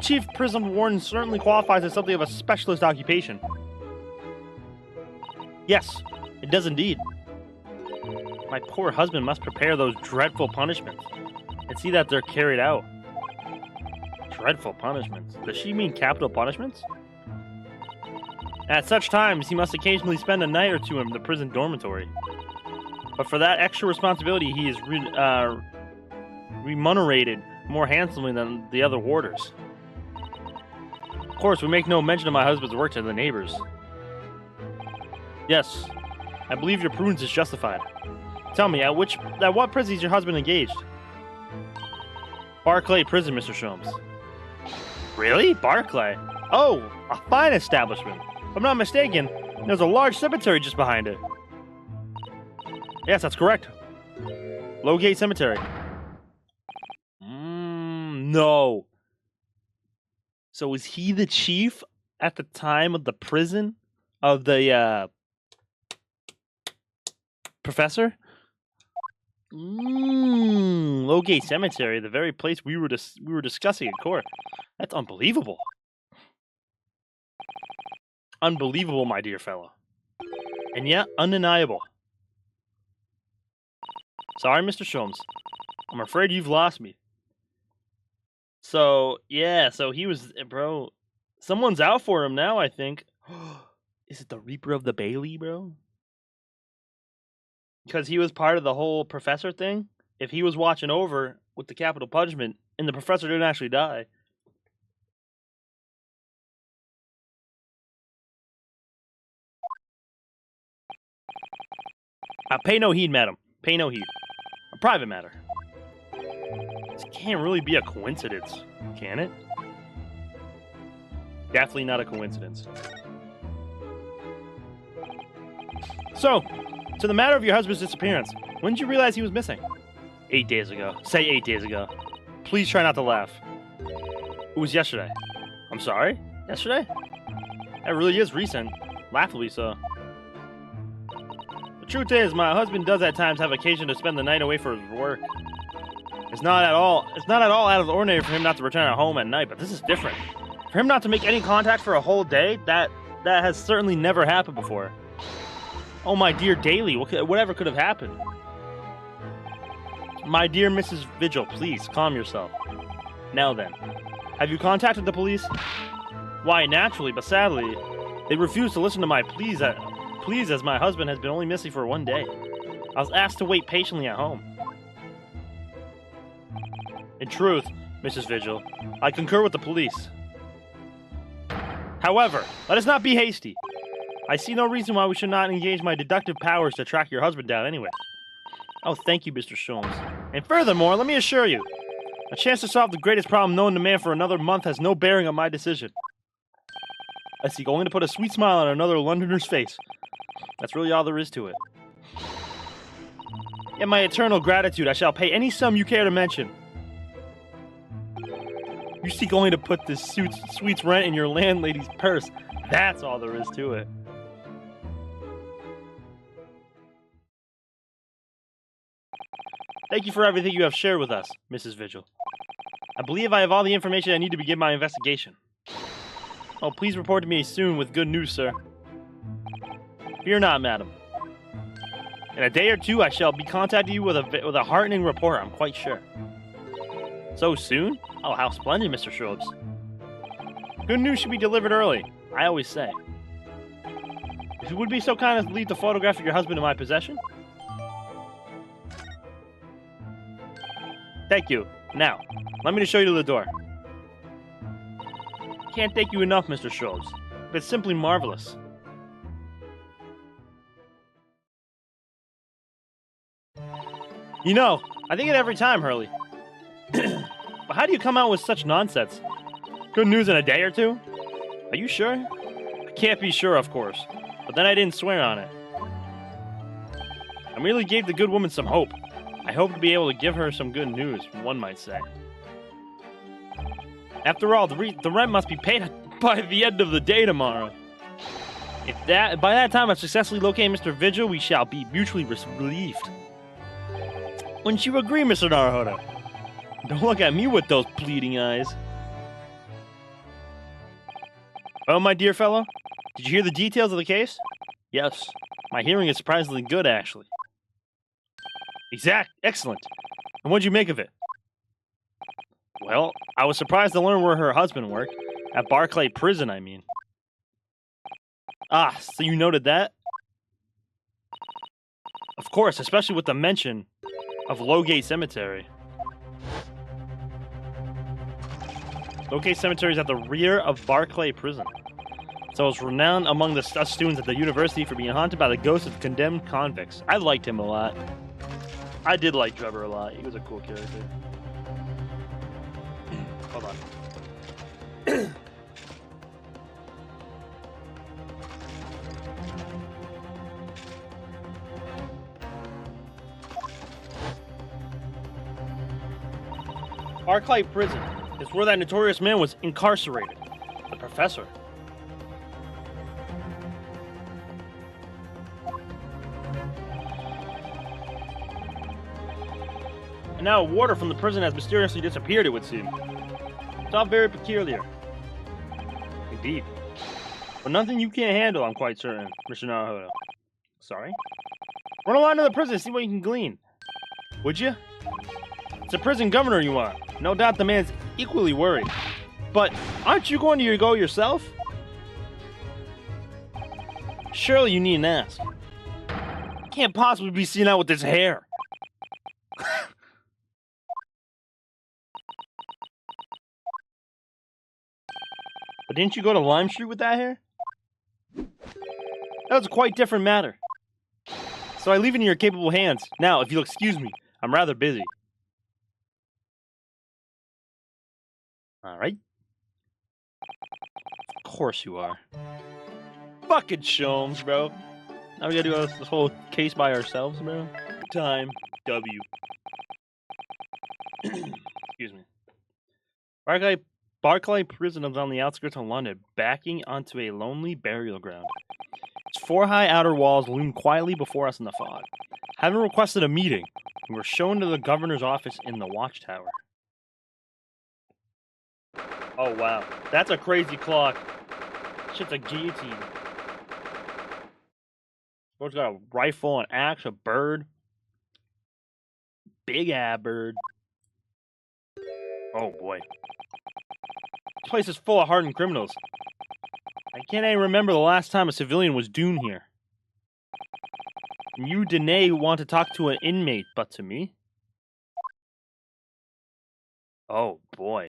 chief prison warden certainly qualifies as something of a specialist occupation. Yes, it does indeed. My poor husband must prepare those dreadful punishments and see that they're carried out. Dreadful punishments? Does she mean capital punishments? At such times, he must occasionally spend a night or two in the prison dormitory. But for that extra responsibility, he is remunerated more handsomely than the other warders. Of course, we make no mention of my husband's work to the neighbors. Yes, I believe your prudence is justified. Tell me, at what prison is your husband engaged? Barclay Prison, Mr. Sholmes. Really? Barclay? Oh, a fine establishment. If I'm not mistaken, there's a large cemetery just behind it. Yes, that's correct. Lowgate Cemetery. No. So was he the chief at the time of the prison? Of the, professor? Lowgate Cemetery, the very place we were discussing in court. That's unbelievable. Unbelievable, my dear fellow. And yet, undeniable. Sorry, Mr. Sholmes. I'm afraid you've lost me. So, yeah, so he was... Bro, someone's out for him now, I think. Is it the Reaper of the Bailey, bro? Because he was part of the whole professor thing? If he was watching over with the capital punishment, and the professor didn't actually die... Pay no heed, madam. Pay no heed. A private matter. This can't really be a coincidence, can it? Definitely not a coincidence. So, to the matter of your husband's disappearance, when did you realize he was missing? 8 days ago. Say 8 days ago. Please try not to laugh. It was yesterday. I'm sorry? Yesterday? That really is recent. Laughably so. The truth is, my husband does at times have occasion to spend the night away for his work. It's not at all out of the ordinary for him not to return at home at night, but this is different. For him not to make any contact for a whole day, that has certainly never happened before. Oh, my dear Daly, whatever could have happened? My dear Mrs. Vigil, please, calm yourself. Now then, have you contacted the police? Why, naturally, but sadly, they refuse to listen to my pleas as my husband has been only missing for 1 day. I was asked to wait patiently at home. In truth, Mrs. Vigil, I concur with the police. However, let us not be hasty. I see no reason why we should not engage my deductive powers to track your husband down anyway. Oh, thank you, Mr. Sholmes. And furthermore, let me assure you, a chance to solve the greatest problem known to man for another month has no bearing on my decision. I see going to put a sweet smile on another Londoner's face. That's really all there is to it. In my eternal gratitude, I shall pay any sum you care to mention. You seek only to put this sweet's rent in your landlady's purse. That's all there is to it. Thank you for everything you have shared with us, Mrs. Vigil. I believe I have all the information I need to begin my investigation. Oh, please report to me soon with good news, sir. Fear not, madam. In a day or two, I shall be contacting you with a heartening report, I'm quite sure. So soon? Oh, how splendid, Mr. Shrubs. Good news should be delivered early, I always say. If you would be so kind as to leave the photograph of your husband in my possession? Thank you. Now, let me show you to the door. Can't thank you enough, Mr. Shrubs. It's simply marvelous. You know, I think it every time, Hurley. But how do you come out with such nonsense? Good news in a day or two? Are you sure? I can't be sure, of course. But then I didn't swear on it. I merely gave the good woman some hope. I hope to be able to give her some good news, one might say. After all, the rent must be paid by the end of the day tomorrow. By that time I've successfully located Mr. Vigil, we shall be mutually relieved. Wouldn't you agree, Mr. Naruhodo? Don't look at me with those pleading eyes. Oh, my dear fellow, did you hear the details of the case? Yes, my hearing is surprisingly good, actually. Excellent. And what'd you make of it? Well, I was surprised to learn where her husband worked. At Barclay Prison, I mean. Ah, so you noted that? Of course, especially with the mention of Lowgate Cemetery. Lowgate Cemetery is at the rear of Barclay Prison. So it's renowned among the students at the university for being haunted by the ghosts of condemned convicts. I liked him a lot. I did like Trevor a lot. He was a cool character. Hold on. Barclay Prison is where that notorious man was incarcerated. The professor. And now a warder from the prison has mysteriously disappeared, it would seem. It's all very peculiar. Indeed. But nothing you can't handle, I'm quite certain, Mr. Naruhodo. Sorry? Run along to the prison and see what you can glean. Would you? It's a prison governor you want. No doubt the man's equally worried. But aren't you going to go yourself? Surely you needn't ask. Can't possibly be seen out with this hair. But didn't you go to Lime Street with that hair? That was a quite different matter. So I leave it in your capable hands. Now, if you'll excuse me, I'm rather busy. Alright. Of course you are. Fucking Sholmes, bro. Now we gotta do this whole case by ourselves, bro. Time W. Excuse me. Barclay Prison is on the outskirts of London, backing onto a lonely burial ground. Its four high outer walls loom quietly before us in the fog. Having requested a meeting, We were shown to the governor's office in the watchtower. Oh, wow. That's a crazy clock. Shit's a guillotine. It's got a rifle, an axe, a bird. Big ad bird. Oh, boy. This place is full of hardened criminals. I can't even remember the last time a civilian was doomed here. You, Danae, want to talk to an inmate, but to me? Oh, boy.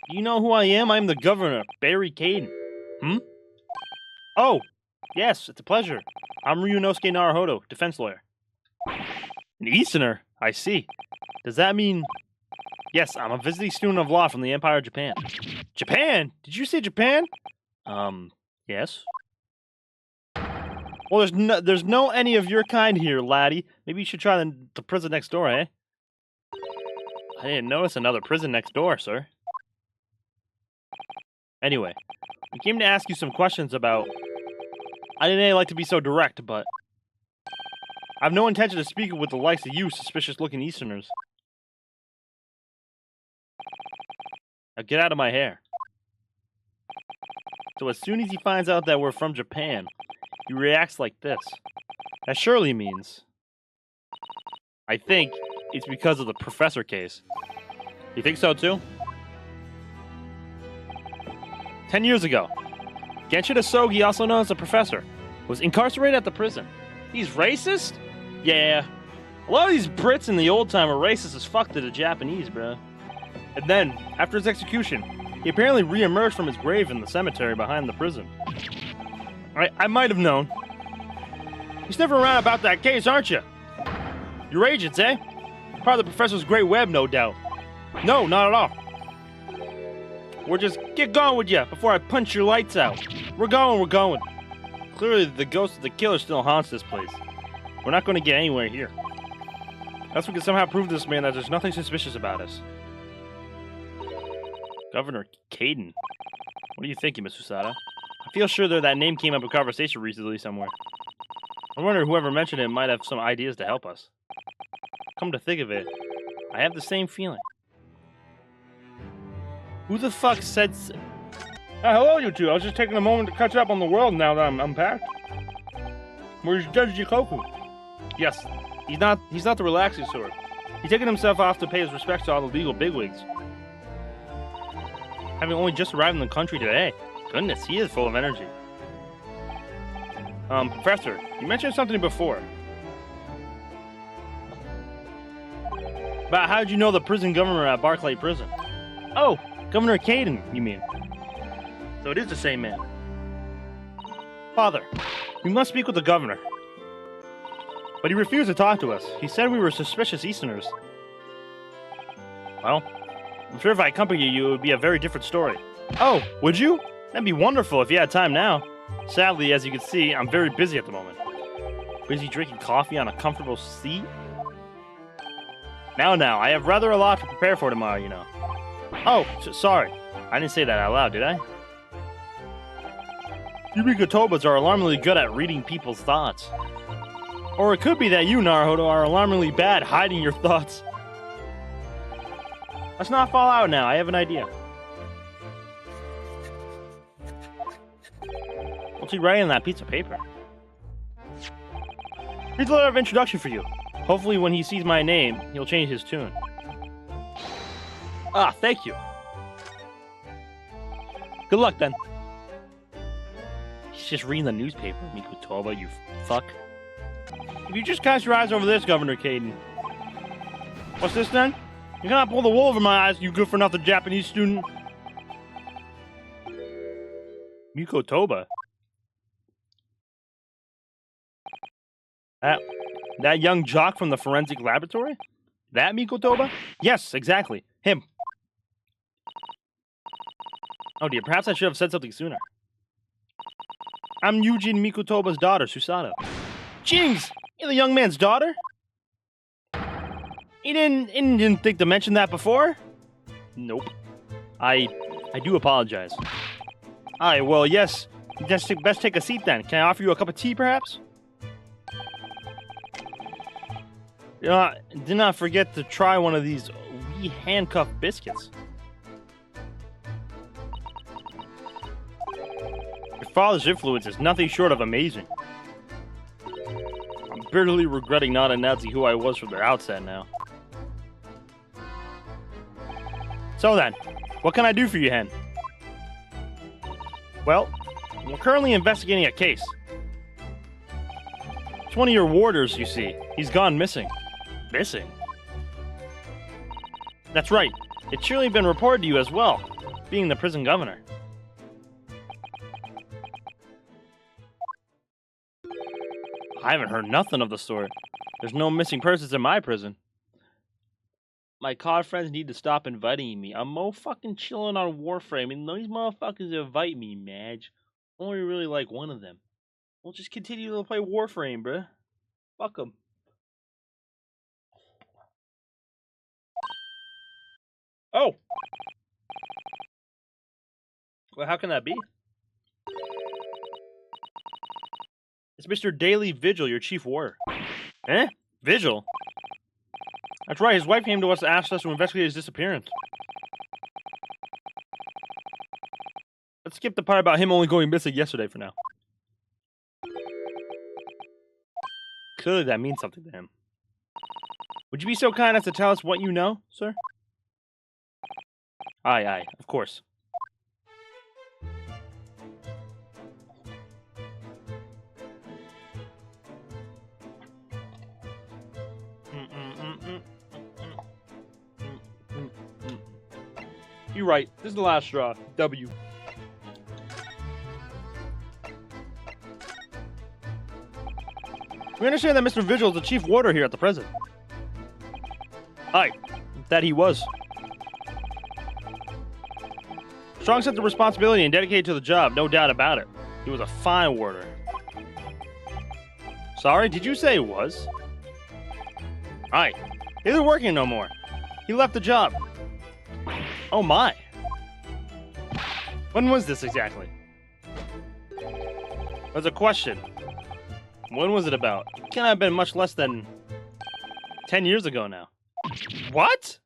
You know who I am? I'm the governor, Barry Caden. Hmm? Oh, yes, it's a pleasure. I'm Ryunosuke Naruhodo, defense lawyer. An Easterner? I see. Does that mean... Yes, I'm a visiting student of law from the Empire of Japan. Japan? Did you say Japan? Yes. Well, there's no any of your kind here, laddie. Maybe you should try the prison next door, eh? I didn't notice another prison next door, sir. Anyway, we came to ask you some questions about... I didn't like to be so direct, but... I have no intention of speaking with the likes of you, suspicious-looking Easterners. Now get out of my hair. So as soon as he finds out that we're from Japan, he reacts like this. That surely means... I think it's because of the professor case. You think so too? 10 years ago, Genshin Asogi, also known as the Professor, was incarcerated at the prison. He's racist? Yeah. A lot of these Brits in the old time were racist as fuck to the Japanese, bro. And then, after his execution, he apparently re-emerged from his grave in the cemetery behind the prison. I might have known. You're sniffing around about that case, aren't you? You're agents, eh? Part of the Professor's great web, no doubt. No, not at all. We're just get going with you before I punch your lights out. We're going. Clearly, the ghost of the killer still haunts this place. We're not going to get anywhere here. Unless we can somehow prove to this man that there's nothing suspicious about us. Governor Caden. What are you thinking, Miss Usada? I feel sure that name came up in conversation recently somewhere. I wonder whoever mentioned it might have some ideas to help us. Come to think of it, I have the same feeling. Who the fuck said... hello, you two. I was just taking a moment to catch up on the world now that I'm unpacked. Where's Judge Jikoku? Yes, he's not the relaxing sort. He's taking himself off to pay his respects to all the legal bigwigs. Having only just arrived in the country today. Goodness, he is full of energy. Professor, you mentioned something before. About how did you know the prison governor at Barclay Prison? Oh, Governor Caden, you mean? So it is the same man. Father, we must speak with the governor. But he refused to talk to us. He said we were suspicious Easterners. Well, I'm sure if I accompanied you, it would be a very different story. Oh, would you? That'd be wonderful if you had time now. Sadly, as you can see, I'm very busy at the moment. Busy drinking coffee on a comfortable seat? Now, I have rather a lot to prepare for tomorrow, you know. Oh, sorry. I didn't say that out loud, did I? You Mikotobas are alarmingly good at reading people's thoughts. Or it could be that you, Naruhodo, are alarmingly bad hiding your thoughts. Let's not fall out now. I have an idea. What's he writing on that piece of paper? Here's a letter of introduction for you. Hopefully when he sees my name, he'll change his tune. Ah, thank you. Good luck, then. He's just reading the newspaper, Mikotoba, you fuck. If you just cast your eyes over this, Governor Caden. What's this, then? You cannot pull the wool over my eyes, you good-for-nothing Japanese student. Mikotoba? That young jock from the forensic laboratory? That Mikotoba? Yes, exactly. Him. Oh dear, perhaps I should have said something sooner. I'm Eugene Mikotoba's daughter, Susato. Jings! You're the young man's daughter? You didn't think to mention that before? Nope. I do apologize. Aye, well, yes. Best take a seat then. Can I offer you a cup of tea, perhaps? Do not forget to try one of these wee handcuff biscuits. Your father's influence is nothing short of amazing. I'm bitterly regretting not announcing who I was from the outset now. So then, what can I do for you, Hen? Well, we're currently investigating a case. It's one of your warders, you see. He's gone missing. Missing? That's right. It's surely been reported to you as well, being the prison governor. I haven't heard nothing of the sort. There's no missing persons in my prison. My COD friends need to stop inviting me. I'm mo fucking chilling on Warframe, and these motherfuckers invite me, Madge. Only really like one of them. We'll just continue to play Warframe, bruh. Fuck them. Oh! Well, how can that be? It's Mr. Daily Vigil, your chief warder. Eh? Vigil? That's right, his wife came to us to ask us to investigate his disappearance. Let's skip the part about him only going missing yesterday for now. Clearly that means something to him. Would you be so kind as to tell us what you know, sir? Aye, of course. You're right. This is the last straw. W. We understand that Mr. Vigil is the chief warder here at the prison. Aye, that he was. Strong sense of responsibility and dedicated to the job, no doubt about it. He was a fine warder. Sorry, did you say he was? Aye, he isn't working no more. He left the job. Oh my. When was this exactly? That's a question. When was it about? It can't have been much less than 10 years ago now. What?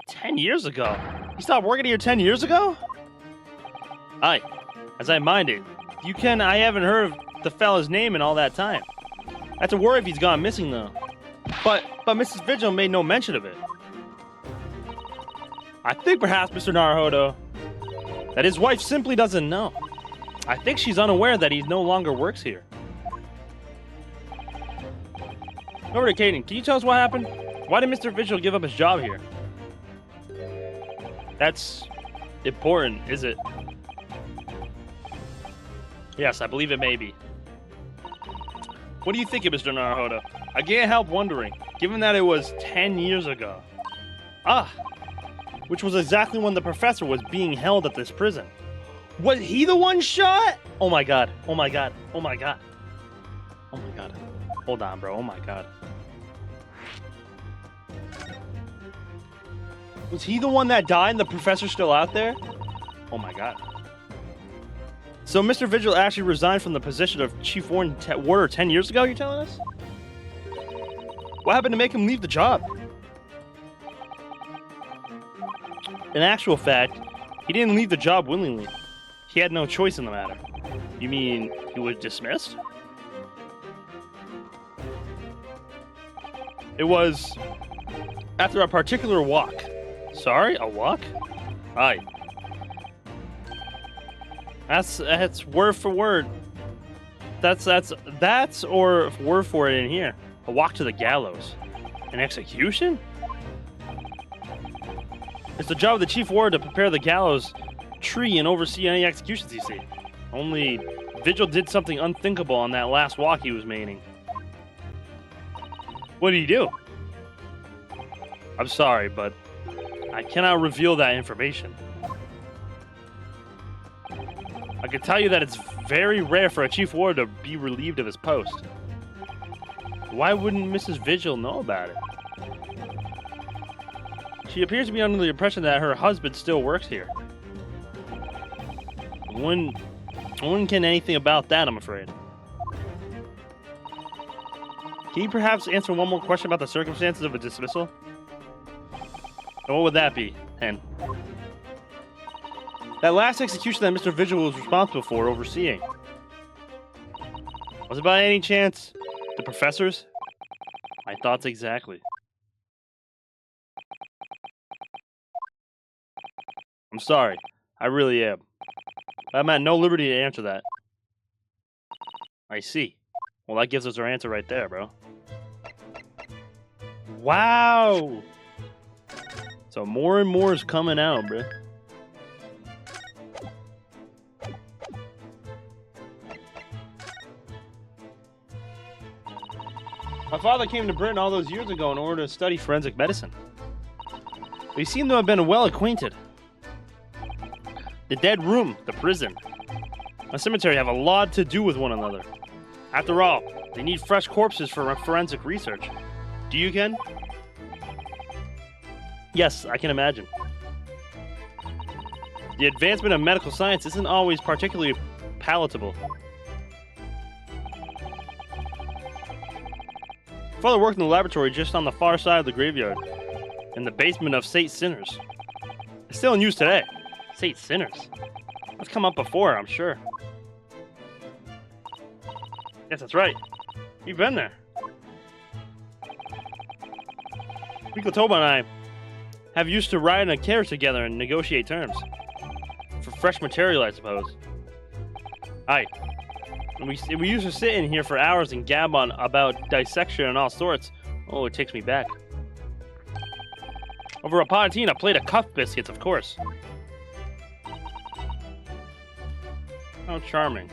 10 years ago? You stopped working here 10 years ago? Aye, as I minded. I haven't heard of the fella's name in all that time. That's a worry if he's gone missing though. But Mrs. Vigil made no mention of it. I think perhaps, Mr. Naruhodo, that his wife simply doesn't know. I think she's unaware that he no longer works here. Over to Kaden, can you tell us what happened? Why did Mr. Vigil give up his job here? That's important, is it? Yes, I believe it may be. What do you think of Mr. Naruhodo? I can't help wondering, given that it was 10 years ago. Ah! Which was exactly when the professor was being held at this prison. Was he the one shot? Oh my god. Oh my god. Oh my god. Oh my god. Hold on, bro. Oh my god. Was he the one that died and the professor's still out there? Oh my god. So Mr. Vigil actually resigned from the position of Chief Warder 10 years ago, you're telling us? What happened to make him leave the job? In actual fact, he didn't leave the job willingly. He had no choice in the matter. You mean he was dismissed? It was after a particular walk. Sorry, a walk? Aye. That's word for word. That's or word for it in here. A walk to the gallows. An execution? It's the job of the chief warder to prepare the gallows tree and oversee any executions you see. Only Vigil did something unthinkable on that last walk he was making. What did he do? I'm sorry, but I cannot reveal that information. I can tell you that it's very rare for a chief warder to be relieved of his post. Why wouldn't Mrs. Vigil know about it? She appears to be under the impression that her husband still works here. No one can anything about that, I'm afraid. Can you perhaps answer one more question about the circumstances of a dismissal? And what would that be, Hen? That last execution that Mr. Vigil was responsible for overseeing. Was it by any chance the professor's? My thoughts exactly. I'm sorry. I really am. I'm at no liberty to answer that. I see. Well, that gives us our answer right there, bro. Wow! So more and more is coming out, bro. My father came to Britain all those years ago in order to study forensic medicine. We seem to have been well acquainted. The dead room, the prison, a cemetery have a lot to do with one another. After all, they need fresh corpses for forensic research. Do you, Ken? Yes, I can imagine. The advancement of medical science isn't always particularly palatable. Father worked in the laboratory just on the far side of the graveyard, in the basement of St. Sinners. It's still in use today. St. Sinners? That's come up before, I'm sure. Yes, that's right. You've been there. Mikotoba and I have used to ride in a carriage together and negotiate terms. For fresh material, I suppose. Aye. And we used to sit in here for hours and gab on about dissection and all sorts. Oh, it takes me back. Over a pot of tea and a plate of cuff biscuits, of course. How charming.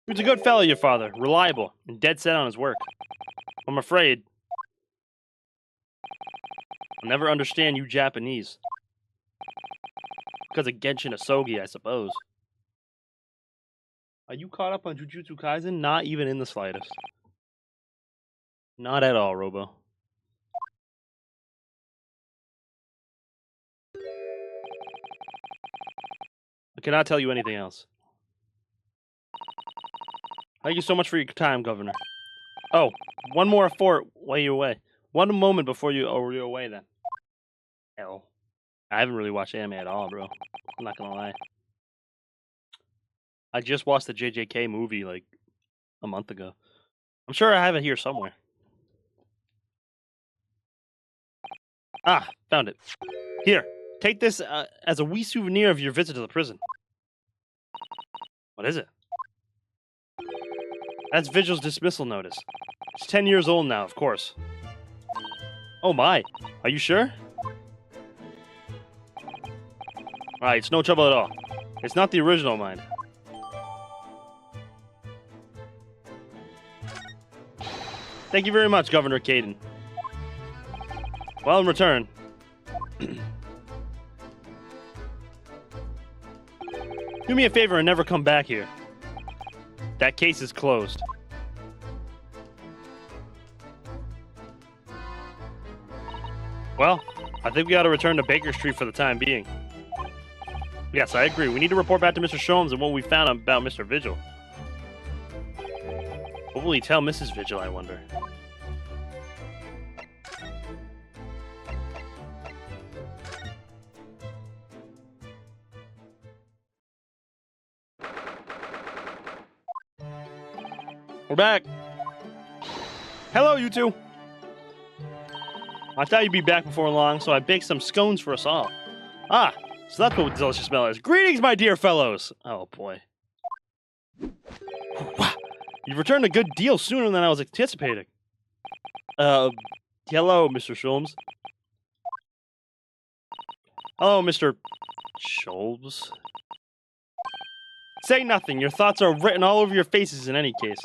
He was a good fellow, your father. Reliable and dead set on his work. I'm afraid I'll never understand you Japanese. Because of Genshin Asogi, I suppose. Are you caught up on Jujutsu Kaisen? Not even in the slightest. Not at all, Robo. I cannot tell you anything else. Thank you so much for your time, Governor. Oh, one more while you're away. One moment before you're away, then. Hell. I haven't really watched anime at all, bro. I'm not gonna lie. I just watched the JJK movie, like, a month ago. I'm sure I have it here somewhere. Ah, found it. Here, take this as a wee souvenir of your visit to the prison. What is it? That's Vigil's dismissal notice. It's 10 years old now, of course. Oh my, are you sure? Alright, it's no trouble at all. It's not the original, mind. Thank you very much, Governor Caden. Well, in return... do me a favor and never come back here. That case is closed. Well, I think we ought to return to Baker Street for the time being. Yes, I agree. We need to report back to Mr. Sholmes and what we found about Mr. Vigil. What will he tell Mrs. Vigil, I wonder? We're back. Hello, you two. I thought you'd be back before long, so I baked some scones for us all. Ah, so that's what delicious smell is. Greetings, my dear fellows. Oh, boy. You've returned a good deal sooner than I was anticipating. Hello, Mr. Sholmes. Hello, Mr. Sholmes. Say nothing. Your thoughts are written all over your faces in any case.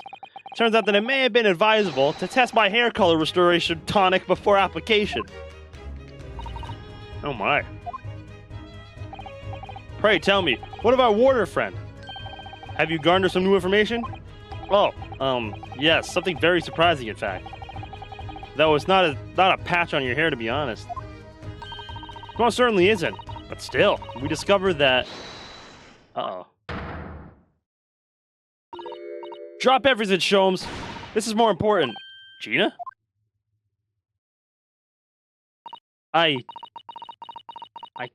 Turns out that it may have been advisable to test my hair color restoration tonic before application. Oh my. Pray tell me, what of our warder friend? Have you garnered some new information? Oh, yes, something very surprising in fact. Though it's not a patch on your hair, to be honest. Most certainly isn't, but still, we discovered that... Uh-oh. Drop everything, Sholmes. This is more important. Gina? I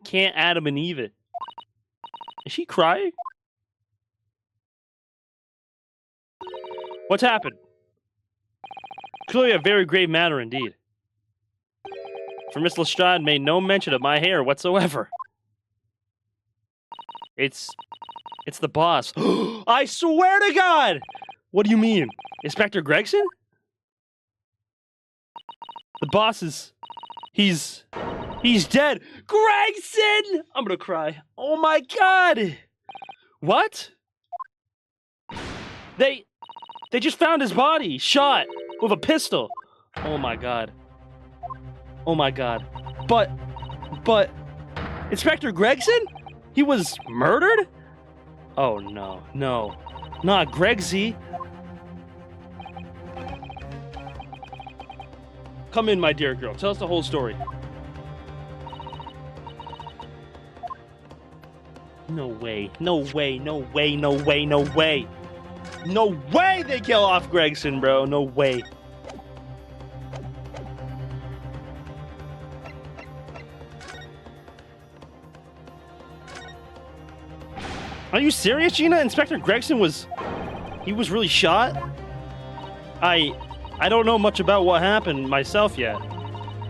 can't Adam and Eve it. Is she crying? What's happened? Clearly a very grave matter indeed. For Miss Lestrade made no mention of my hair whatsoever. It's the boss. I swear to God! What do you mean? Inspector Gregson? The boss is... He's dead. Gregson! I'm gonna cry. Oh my God! What? They just found his body, shot with a pistol. Oh my God. Oh my God. But Inspector Gregson? He was murdered? Oh no, no. Not Gregsy. Come in, my dear girl. Tell us the whole story. No way. No way. No way. No way. No way. No way they kill off Gregson, bro. No way. Are you serious, Gina? Inspector Gregson was really shot? I don't know much about what happened myself yet.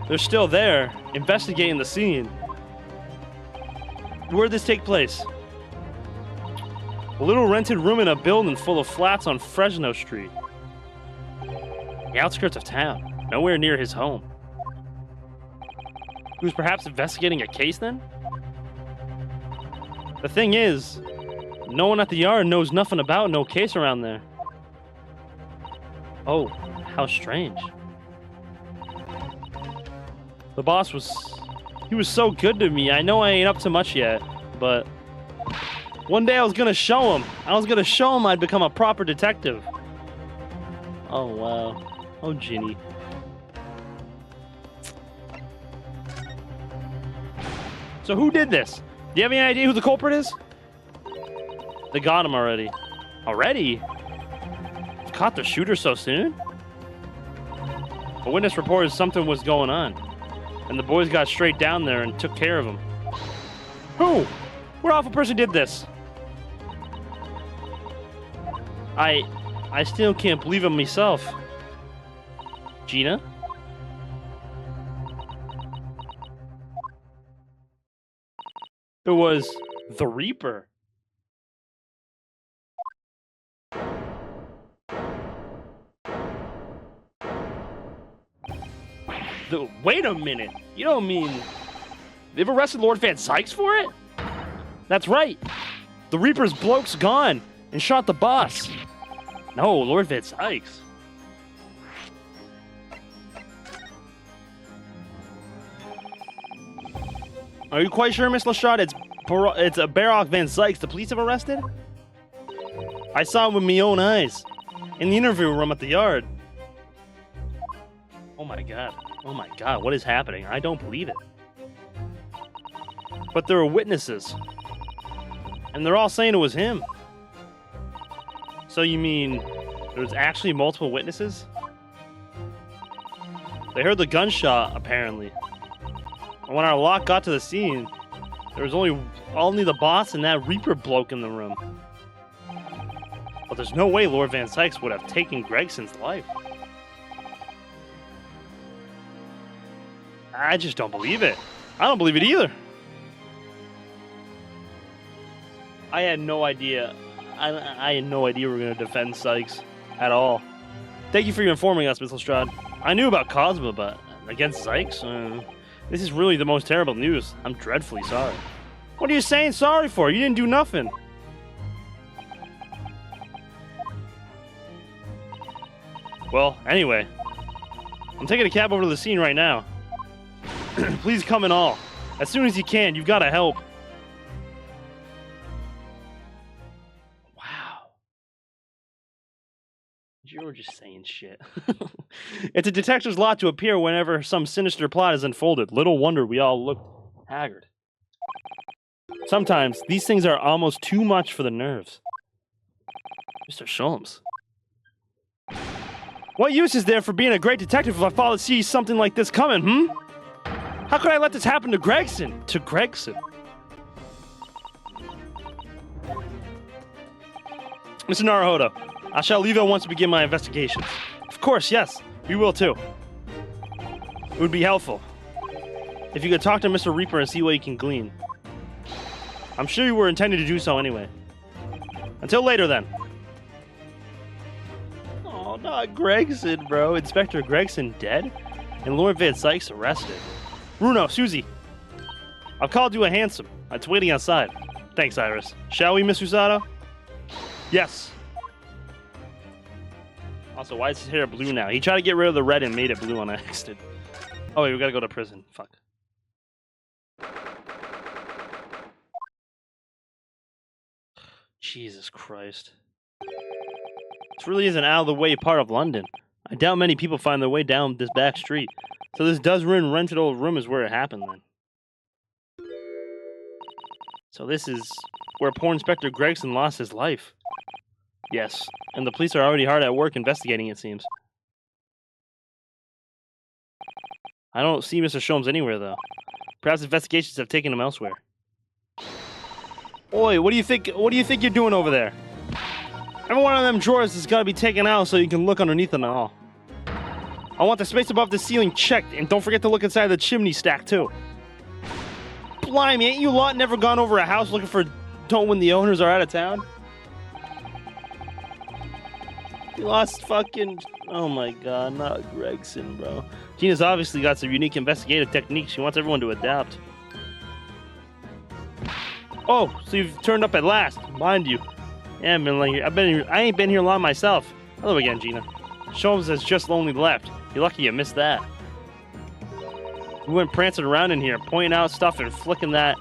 They're still there, investigating the scene. Where'd this take place? A little rented room in a building full of flats on Fresno Street. The outskirts of town, nowhere near his home. He was perhaps investigating a case then? The thing is, no one at the yard knows nothing about no case around there. Oh, how strange. The boss was so good to me. I know I ain't up to much yet, but one day I was gonna show him. I'd become a proper detective. Oh, wow. Oh, Ginny. So who did this? Do you have any idea who the culprit is? They got him already. Already? Caught the shooter so soon? A witness reported something was going on, and the boys got straight down there and took care of him. Who? What awful person did this? I still can't believe it myself. Gina? It was the Reaper. Wait a minute. You don't mean they've arrested Lord Van Sykes for it? That's right. The Reaper's bloke's gone and shot the boss. No, Lord Van Sykes. Are you quite sure, Miss Lestrade? It's Baroque Van Sykes the police have arrested? I saw him with my own eyes in the interview room at the yard. Oh my God. Oh my God, what is happening? I don't believe it. But there were witnesses. And they're all saying it was him. So you mean there was actually multiple witnesses? They heard the gunshot, apparently. And when our lock got to the scene, there was only the boss and that Reaper bloke in the room. But there's no way Lord Van Sykes would have taken Gregson's life. I just don't believe it. I don't believe it either. I had no idea. I had no idea we were going to defend Sykes at all. Thank you for informing us, Miss Lestrade. I knew about Cosmo, but against Sykes? This is really the most terrible news. I'm dreadfully sorry. What are you saying sorry for? You didn't do nothing. Well, anyway. I'm taking a cab over to the scene right now. Please come in all. As soon as you can, you've got to help. Wow. You were just saying shit. It's a detective's lot to appear whenever some sinister plot is unfolded. Little wonder we all look haggard. Sometimes these things are almost too much for the nerves. Mr. Sholmes, What use is there for being a great detective if I fail to see something like this coming, How could I let this happen to Gregson? To Gregson? Mr. Naruhodo, I shall leave at once to begin my investigations. Of course, yes. We will too. It would be helpful if you could talk to Mr. Reaper and see what you can glean. I'm sure you were intending to do so anyway. Until later, then. Oh, not Gregson, bro. Inspector Gregson dead? And Lord Van Sykes arrested. Bruno, Susie. I've called you a hansom. It's waiting outside. Thanks, Iris. Shall we, Miss Usato? Yes. Also, why is his hair blue now? He tried to get rid of the red and made it blue on accident. Oh, wait, we gotta go to prison. Fuck. Jesus Christ. This really is an out-of-the-way part of London. I doubt many people find their way down this back street. So this Duzrin rented old room is where it happened, then. So this is where poor Inspector Gregson lost his life. Yes, and the police are already hard at work investigating, it seems. I don't see Mr. Sholmes anywhere, though. Perhaps investigations have taken him elsewhere. Oi, what do you think you're doing over there? Every one of them drawers has got to be taken out so you can look underneath them and all. I want the space above the ceiling checked, and don't forget to look inside the chimney stack, too. Blimey, ain't you lot never gone over a house looking for don't when the owners are out of town? You lost fucking... Oh my god, not Gregson, bro. Gina's obviously got some unique investigative techniques. She wants everyone to adapt. Oh, so you've turned up at last, mind you. Yeah, I ain't been here long myself. Hello again, Gina. Sholmes has just only left. You're lucky you missed that. We went prancing around in here, pointing out stuff and flicking that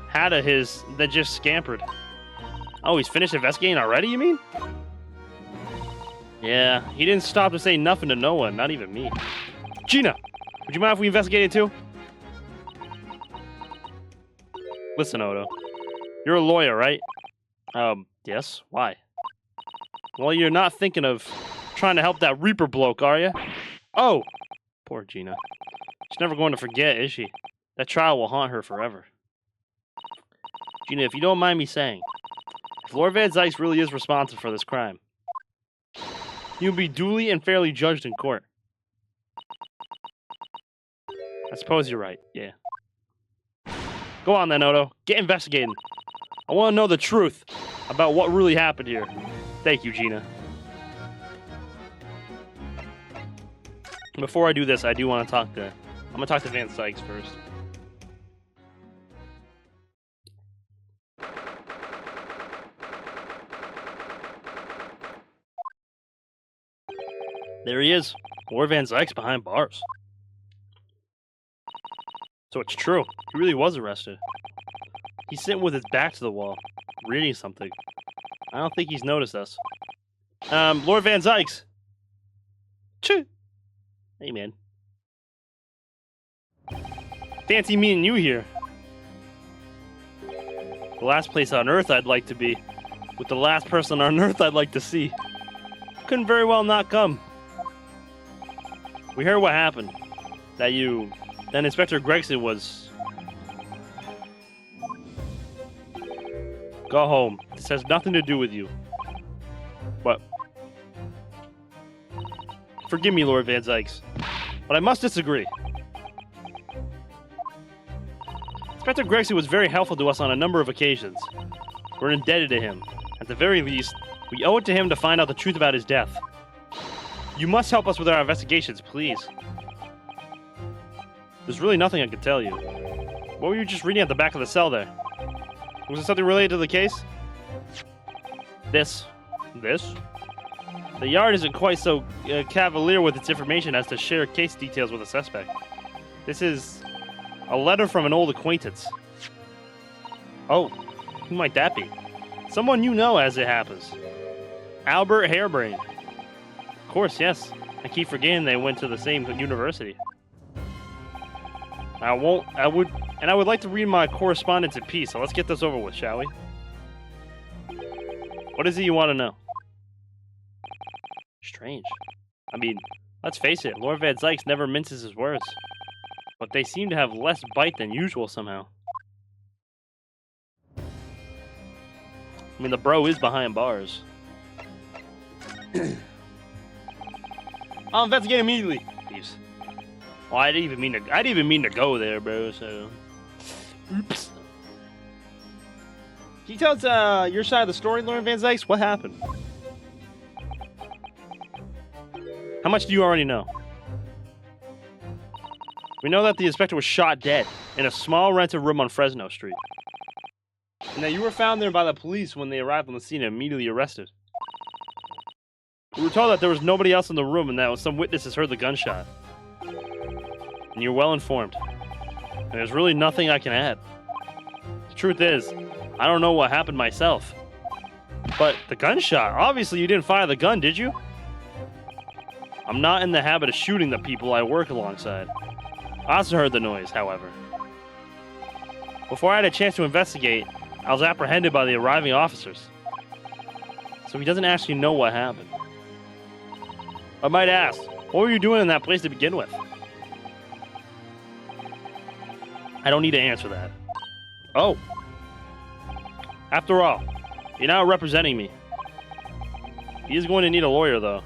hat of his that just scampered. Oh, he's finished investigating already, you mean? Yeah, he didn't stop to say nothing to no one, not even me. Gina, would you mind if we investigated too? Listen, Odo. You're a lawyer, right? Yes. Why? Well, you're not thinking of trying to help that Reaper bloke, are you? Oh! Poor Gina. She's never going to forget, is she? That trial will haunt her forever. Gina, if you don't mind me saying, if Lord Van Sykes really is responsible for this crime, he will be duly and fairly judged in court. I suppose you're right, yeah. Go on then, Odo. Get investigating. I want to know the truth about what really happened here. Thank you, Gina. Before I do this, I do want to talk to... I'm going to talk to Van Sykes first. There he is. Lord Van Sykes behind bars. So it's true. He really was arrested. He's sitting with his back to the wall, reading something. I don't think he's noticed us. Lord Van Sykes. Choo. Hey, man. Fancy meeting you here. The last place on Earth I'd like to be. With the last person on Earth I'd like to see. Couldn't very well not come. We heard what happened. That Inspector Gregson was... Go home. This has nothing to do with you. But... Forgive me, Lord Van Sykes. But I must disagree. Inspector Gregson was very helpful to us on a number of occasions. We're indebted to him. At the very least, we owe it to him to find out the truth about his death. You must help us with our investigations, please. There's really nothing I could tell you. What were you just reading at the back of the cell there? Was it something related to the case? This? The Yard isn't quite so cavalier with its information as to share case details with a suspect. This is a letter from an old acquaintance. Oh, who might that be? Someone you know, as it happens. Albert Harebrain. Of course, yes. I keep forgetting they went to the same university. I would like to read my correspondence in peace, so let's get this over with, shall we? What is it you want to know? Strange. I mean, let's face it, Lord Van Zykes never minces his words. But they seem to have less bite than usual somehow. I mean, the bro is behind bars. I'll investigate immediately. Jeez. Well, I didn't even mean to go there, bro. So, oops. Can you tell us your side of the story, Lord Van Zykes? What happened? How much do you already know? We know that the inspector was shot dead in a small rented room on Fresno Street. And that you were found there by the police when they arrived on the scene and immediately arrested. We were told that there was nobody else in the room and that some witnesses heard the gunshot. And you're well informed. And there's really nothing I can add. The truth is, I don't know what happened myself. But the gunshot, obviously you didn't fire the gun, did you? I'm not in the habit of shooting the people I work alongside. I also heard the noise, however. Before I had a chance to investigate, I was apprehended by the arriving officers. So he doesn't actually know what happened. I might ask, what were you doing in that place to begin with? I don't need to answer that. Oh. After all, you're now representing me. He is going to need a lawyer, though.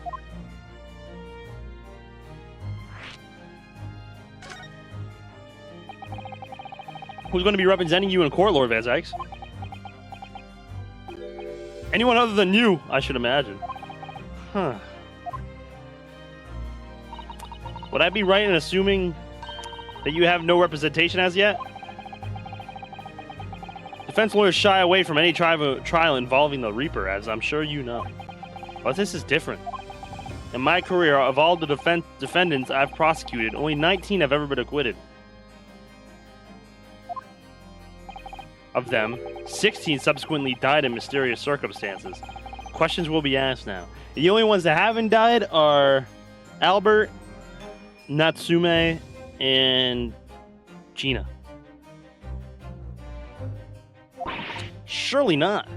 Who's going to be representing you in court, Lord Van Zykes? Anyone other than you, I should imagine. Huh. Would I be right in assuming that you have no representation as yet? Defense lawyers shy away from any trial involving the Reaper, as I'm sure you know. But this is different. In my career, of all the defendants I've prosecuted, only 19 have ever been acquitted. Of them, 16 subsequently died in mysterious circumstances. Questions will be asked now. The only ones that haven't died are Albert, Natsume, and Gina. Surely not.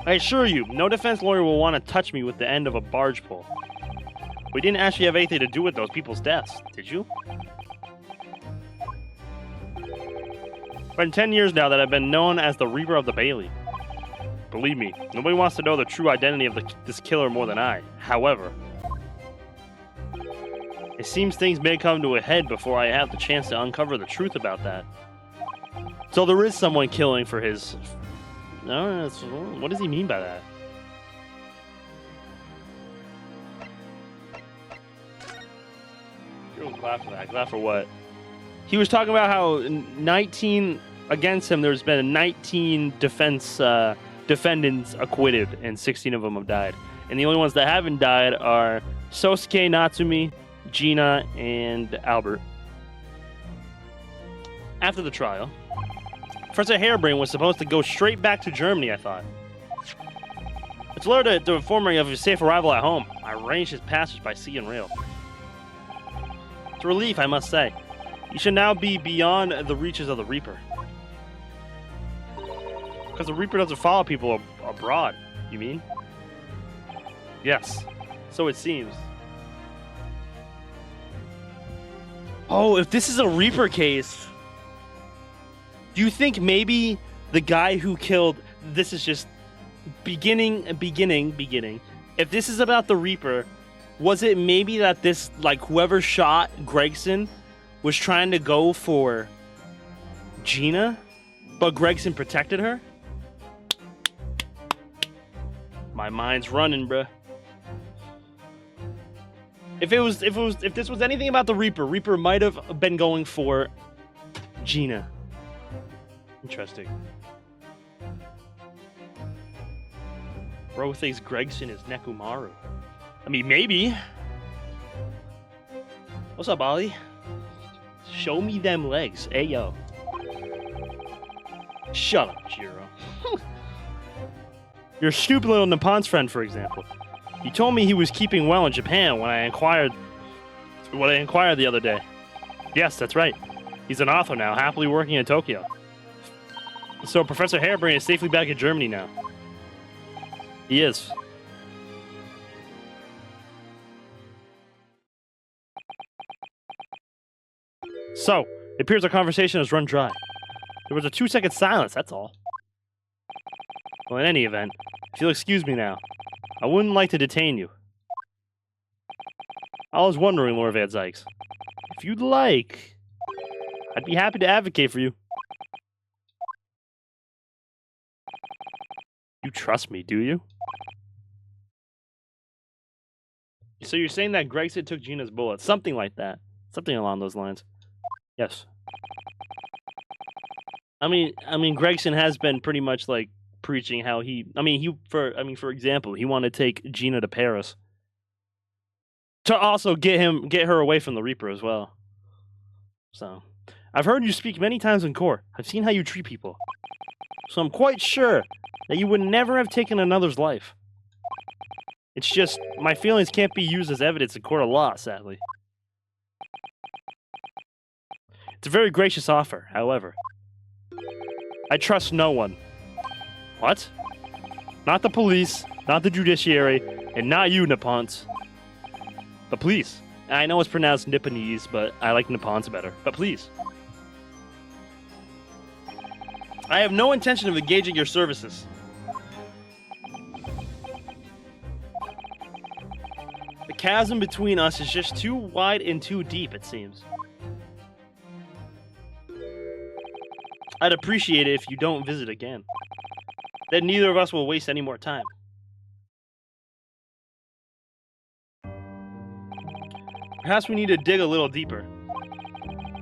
I assure you, no defense lawyer will want to touch me with the end of a barge pole. We didn't actually have anything to do with those people's deaths, did you? It's been 10 years now that I've been known as the Reaper of the Bailey. Believe me, nobody wants to know the true identity of this killer more than I. However, it seems things may come to a head before I have the chance to uncover the truth about that. So there is someone killing for his... No, what does he mean by that? You don't clap for that. Clap for what? He was talking about how 19 against him, there's been 19 defendants acquitted, and 16 of them have died. And the only ones that haven't died are Sosuke, Natsume, Gina, and Albert. After the trial, Professor Harebrain was supposed to go straight back to Germany, I thought. It's alerted to inform me of his safe arrival at home. I arranged his passage by sea and rail. It's a relief, I must say. You should now be beyond the reaches of the Reaper. Because the Reaper doesn't follow people abroad, you mean? Yes, so it seems. Oh, if this is a Reaper case, do you think maybe the guy who killed... This is just beginning. If this is about the Reaper, was it maybe that this, like, whoever shot Gregson was trying to go for Gina, but Gregson protected her? My mind's running, bruh. If this was anything about the Reaper, Reaper might have been going for Gina. Interesting. Bro thinks Gregson is Nekomaru. I mean, maybe. What's up, Ollie? Show me them legs. Hey, yo. Shut up, Jiro. Your stupid little Nippon's friend, for example. He told me he was keeping well in Japan when I inquired the other day. Yes, that's right. He's an author now, happily working in Tokyo. So Professor Harebrain is safely back in Germany now. He is. So, it appears our conversation has run dry. There was a 2-second silence, that's all. Well, in any event, if you'll excuse me now, I wouldn't like to detain you. I was wondering, Lord Van Zykes, if you'd like, I'd be happy to advocate for you. You trust me, do you? So you're saying that Gregson took Gina's bullet, something like that. Something along those lines. Yes. I mean, Gregson has been pretty much like preaching how for example, he wanted to take Gina to Paris to also get her away from the Reaper as well. So, I've heard you speak many times in court. I've seen how you treat people. So I'm quite sure that you would never have taken another's life. It's just, my feelings can't be used as evidence in court of law, sadly. It's a very gracious offer, however. I trust no one. What? Not the police, not the judiciary, and not you, Nepenthe. But please. I know it's pronounced Nipponese, but I like Nepenthe better. But please. I have no intention of engaging your services. The chasm between us is just too wide and too deep, it seems. I'd appreciate it if you don't visit again. Then neither of us will waste any more time. Perhaps we need to dig a little deeper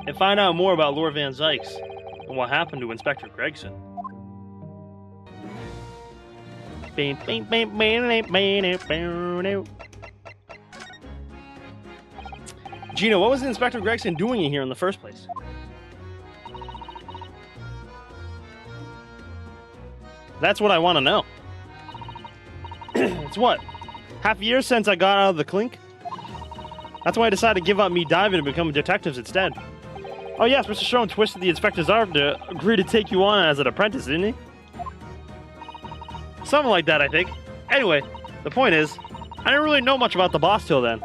and find out more about Lord Van Zykes and what happened to Inspector Gregson. Gina, what was Inspector Gregson doing in here in the first place? That's what I want to know. It's what? Half a year since I got out of the clink? That's why I decided to give up me diving and become detectives instead. Oh yes, Mr. Sherman twisted the inspector's arm to agree to take you on as an apprentice, didn't he? Something like that, I think. Anyway, the point is, I didn't really know much about the boss till then.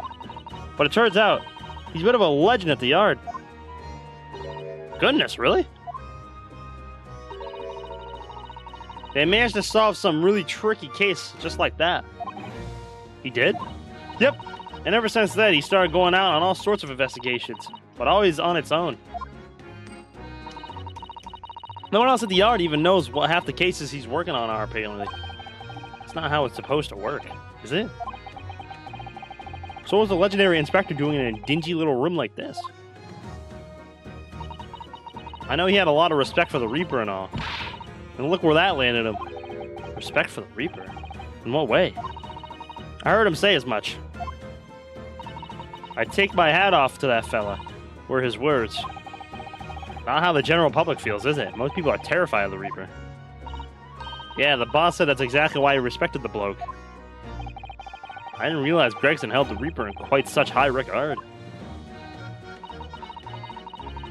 But it turns out, he's a bit of a legend at the yard. Goodness, really? They managed to solve some really tricky case just like that. He did? Yep. And ever since then, he started going out on all sorts of investigations, but always on its own. No one else at the yard even knows what half the cases he's working on are, apparently. It's not how it's supposed to work, is it? So what was the legendary inspector doing in a dingy little room like this? I know he had a lot of respect for the Reaper and all. And look where that landed him. Respect for the Reaper? In what way? I heard him say as much. I take my hat off to that fella, were his words. Not how the general public feels, is it? Most people are terrified of the Reaper. Yeah, the boss said that's exactly why he respected the bloke. I didn't realize Gregson held the Reaper in quite such high regard.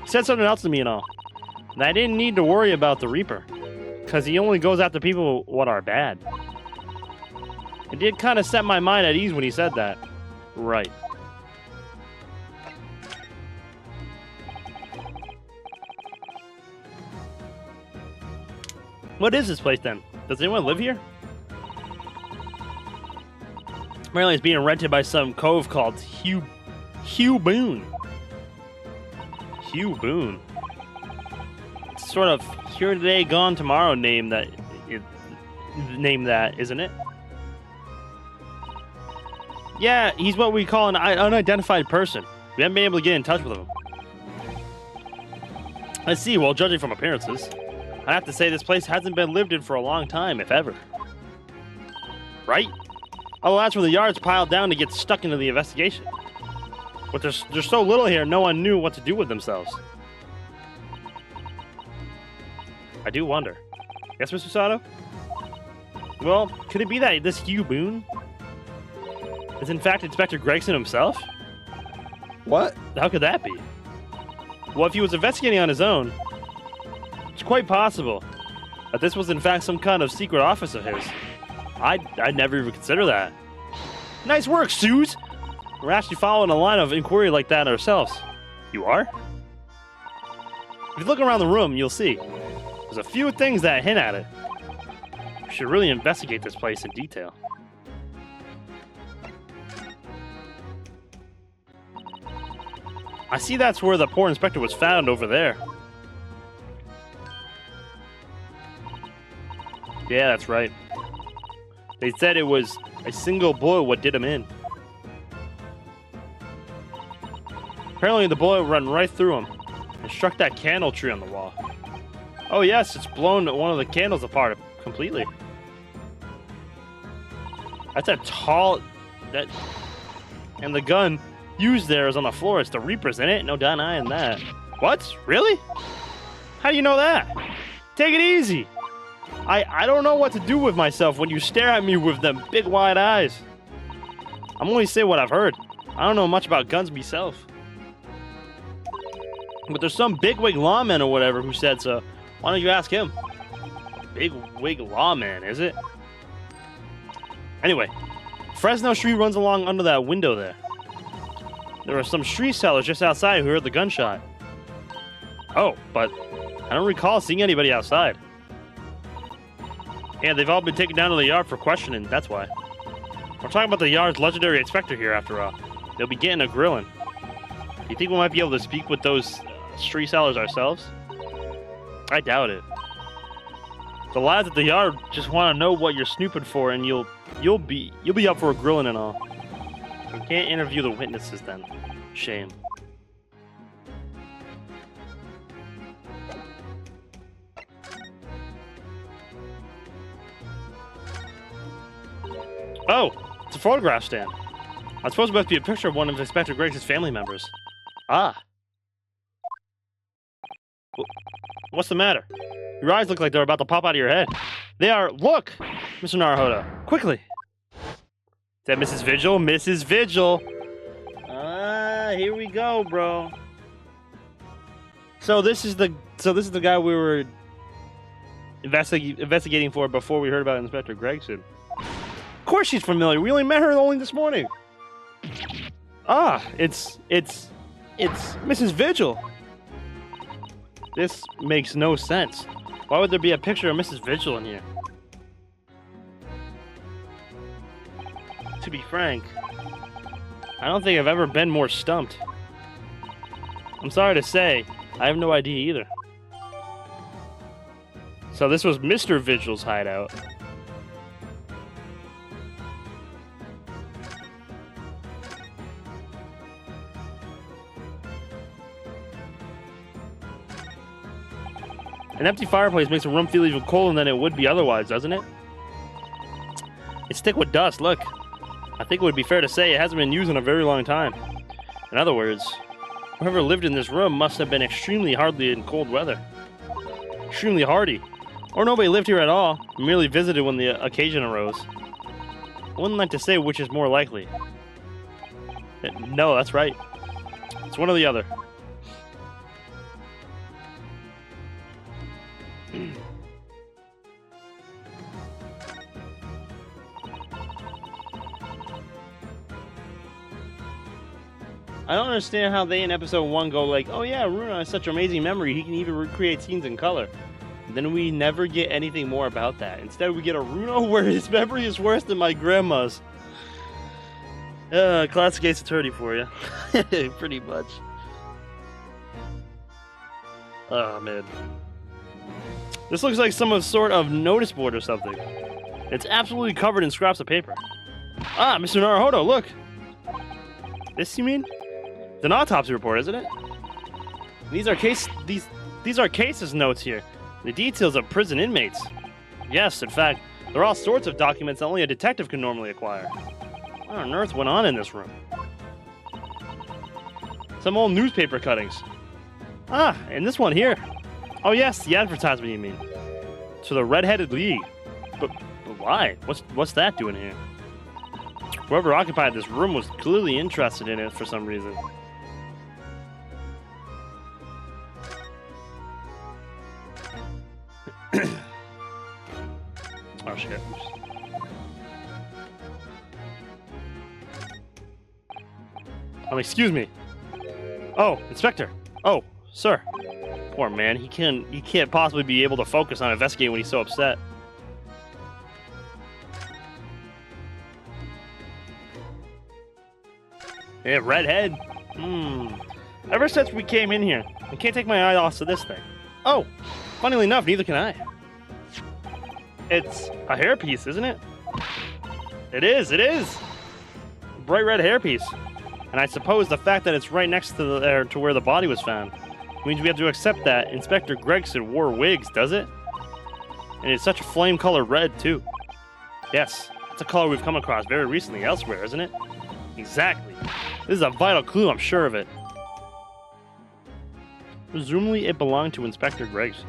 He said something else to me and all. And I didn't need to worry about the Reaper. Because he only goes after people what are bad. It did kind of set my mind at ease when he said that. Right. What is this place then? Does anyone live here? Apparently it's being rented by some cove called Hugh Boone. Hugh Boone. It's sort of here today, gone tomorrow name that, isn't it? Yeah, he's what we call an unidentified person. We haven't been able to get in touch with him. I see, well, judging from appearances, I have to say this place hasn't been lived in for a long time, if ever. Right? All the lads from the yard's piled down to get stuck into the investigation. But there's so little here, no one knew what to do with themselves. I do wonder. Yes, Mr. Sato? Well, could it be that this Hugh Boone is in fact Inspector Gregson himself? What? How could that be? Well, if he was investigating on his own, it's quite possible that this was in fact some kind of secret office of his. I'd never even consider that. Nice work, Suze! We're actually following a line of inquiry like that ourselves. You are? If you look around the room, you'll see. There's a few things that hint at it. We should really investigate this place in detail. I see that's where the poor inspector was found over there. Yeah, that's right. They said it was a single bullet what did him in. Apparently the bullet ran right through him and struck that candle tree on the wall. Oh yes, it's blown one of the candles apart completely. That's a tall... And the gun used there is on the floor. It's the Reaper's in it. No denying that. What? Really? How do you know that? Take it easy. I don't know what to do with myself when you stare at me with them big wide eyes. I'm only saying what I've heard. I don't know much about guns myself. But there's some bigwig lawman or whatever who said so. Why don't you ask him? Bigwig lawman, is it? Anyway, Fresno Street runs along under that window there. There were some street sellers just outside who heard the gunshot. Oh, but I don't recall seeing anybody outside. Yeah, they've all been taken down to the yard for questioning, that's why. We're talking about the yard's legendary inspector here, after all. They'll be getting a grilling. Do you think we might be able to speak with those street sellers ourselves? I doubt it. The lads at the yard just want to know what you're snooping for, and you'll be up for a grilling and all. We can't interview the witnesses then. Shame. Oh, it's a photograph stand. I suppose it must be a picture of one of Inspector Greggs' family members. Ah. What's the matter? Your eyes look like they're about to pop out of your head. They are. Look, Mr. Naruhodo, quickly. Is that Mrs. Vigil? Mrs. Vigil. Ah, here we go, bro. So this is the guy we were investigating for before we heard about Inspector Gregson. Of course she's familiar. We only met her only this morning. Ah, it's Mrs. Vigil. This makes no sense. Why would there be a picture of Mrs. Vigil in here? To be frank, I don't think I've ever been more stumped. I'm sorry to say, I have no idea either. So this was Mr. Vigil's hideout. An empty fireplace makes a room feel even colder than it would be otherwise, doesn't it? It's thick with dust, look. I think it would be fair to say it hasn't been used in a very long time. In other words, whoever lived in this room must have been extremely hardy in cold weather. Extremely hardy. Or nobody lived here at all, merely visited when the occasion arose. I wouldn't like to say which is more likely. No, that's right. It's one or the other. I don't understand how they in episode 1 go like, oh yeah, Runa has such amazing memory, he can even recreate scenes in color. Then we never get anything more about that. Instead we get a Runa where his memory is worse than my grandma's. Classic Ace Attorney for you. Pretty much. Oh man. This looks like some sort of notice board or something. It's absolutely covered in scraps of paper. Ah, Mr. Naruhodo, look! This you mean? It's an autopsy report, isn't it? These are cases notes here. The details of prison inmates. Yes, in fact, there are all sorts of documents that only a detective can normally acquire. What on earth went on in this room? Some old newspaper cuttings. Ah, and this one here. Oh yes, the advertisement you mean. To the Red-Headed League. But why? What's that doing here? Whoever occupied this room was clearly interested in it for some reason. Oh shit. Oh, excuse me. Oh, Inspector. Oh, sir. Poor man, he can't possibly be able to focus on investigating when he's so upset. Yeah, redhead. Ever since we came in here, I can't take my eye off of this thing. Oh, funnily enough, neither can I. It's a hairpiece, isn't it? It is. Bright red hairpiece. And I suppose the fact that it's right next to to where the body was found means we have to accept that Inspector Gregson wore wigs, does it? And it's such a flame color red, too. Yes, it's a color we've come across very recently elsewhere, isn't it? Exactly. This is a vital clue, I'm sure of it. Presumably it belonged to Inspector Gregson.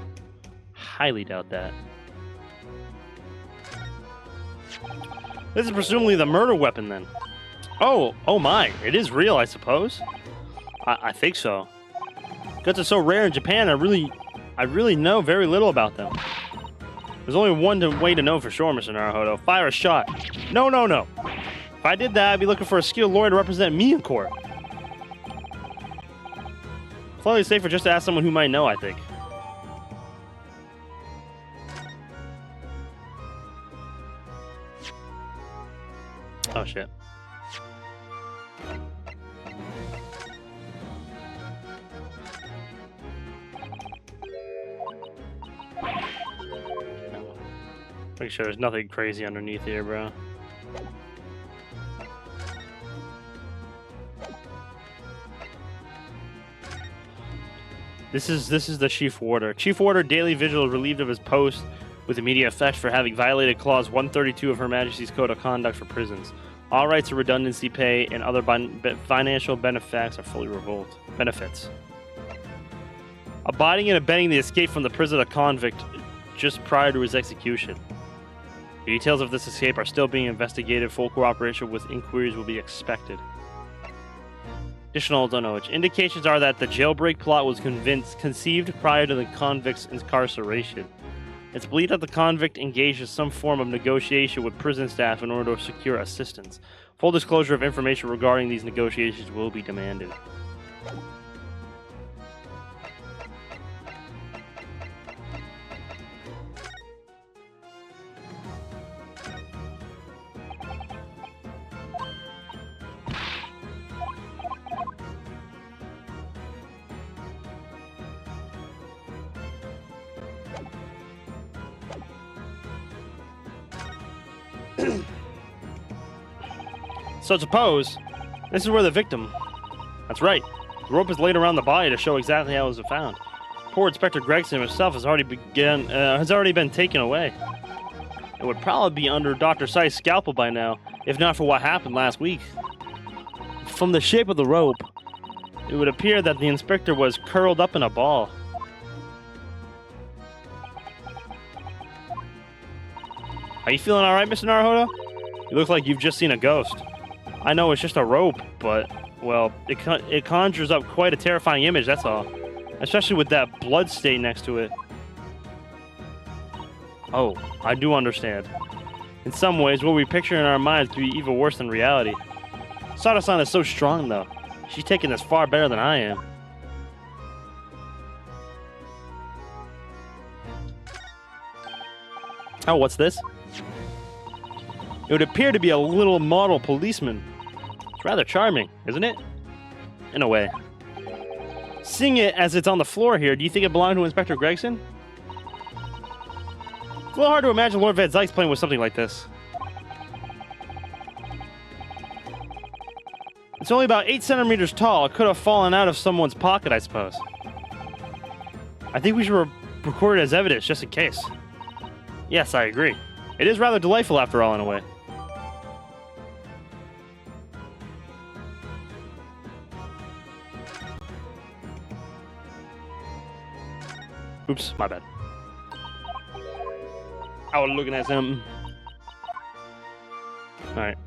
Highly doubt that. This is presumably the murder weapon, then. Oh my, it is real, I suppose? I think so. Guns are so rare in Japan, I really know very little about them. There's only one way to know for sure, Mr. Naruhodo. Fire a shot. No. If I did that, I'd be looking for a skilled lawyer to represent me in court. It's probably safer just to ask someone who might know, I think. Oh, shit. Make sure there's nothing crazy underneath here, bro. This is the Chief Warder. Chief Warder Daily Vigil is relieved of his post with immediate effect for having violated Clause 132 of Her Majesty's Code of Conduct for Prisons. All rights of redundancy pay and other financial benefits are fully revoked. Benefits. Abiding and abetting the escape from the prison of convict just prior to his execution. The details of this escape are still being investigated. Full cooperation with inquiries will be expected. Additional knowledge. Indications are that the jailbreak plot was conceived prior to the convict's incarceration. It's believed that the convict engaged in some form of negotiation with prison staff in order to secure assistance. Full disclosure of information regarding these negotiations will be demanded. So suppose this is where the victim. That's right. The rope is laid around the body to show exactly how it was found. Poor Inspector Gregson himself has already been taken away. It would probably be under Dr. Sei's scalpel by now, if not for what happened last week. From the shape of the rope, it would appear that the inspector was curled up in a ball. Are you feeling all right, Mr. Naruhodo? You look like you've just seen a ghost. I know it's just a rope, but, well, it conjures up quite a terrifying image, that's all. Especially with that blood stain next to it. Oh, I do understand. In some ways, what we picture in our minds could be even worse than reality. Sada-san is so strong, though. She's taking this far better than I am. Oh, what's this? It would appear to be a little model policeman. It's rather charming, isn't it? In a way. Seeing it as it's on the floor here, do you think it belonged to Inspector Gregson? It's a little hard to imagine Lord Van Zykes playing with something like this. It's only about 8 centimeters tall. It could have fallen out of someone's pocket, I suppose. I think we should record it as evidence, just in case. Yes, I agree. It is rather delightful, after all, in a way. Oops, my bad. I was looking at something. Alright,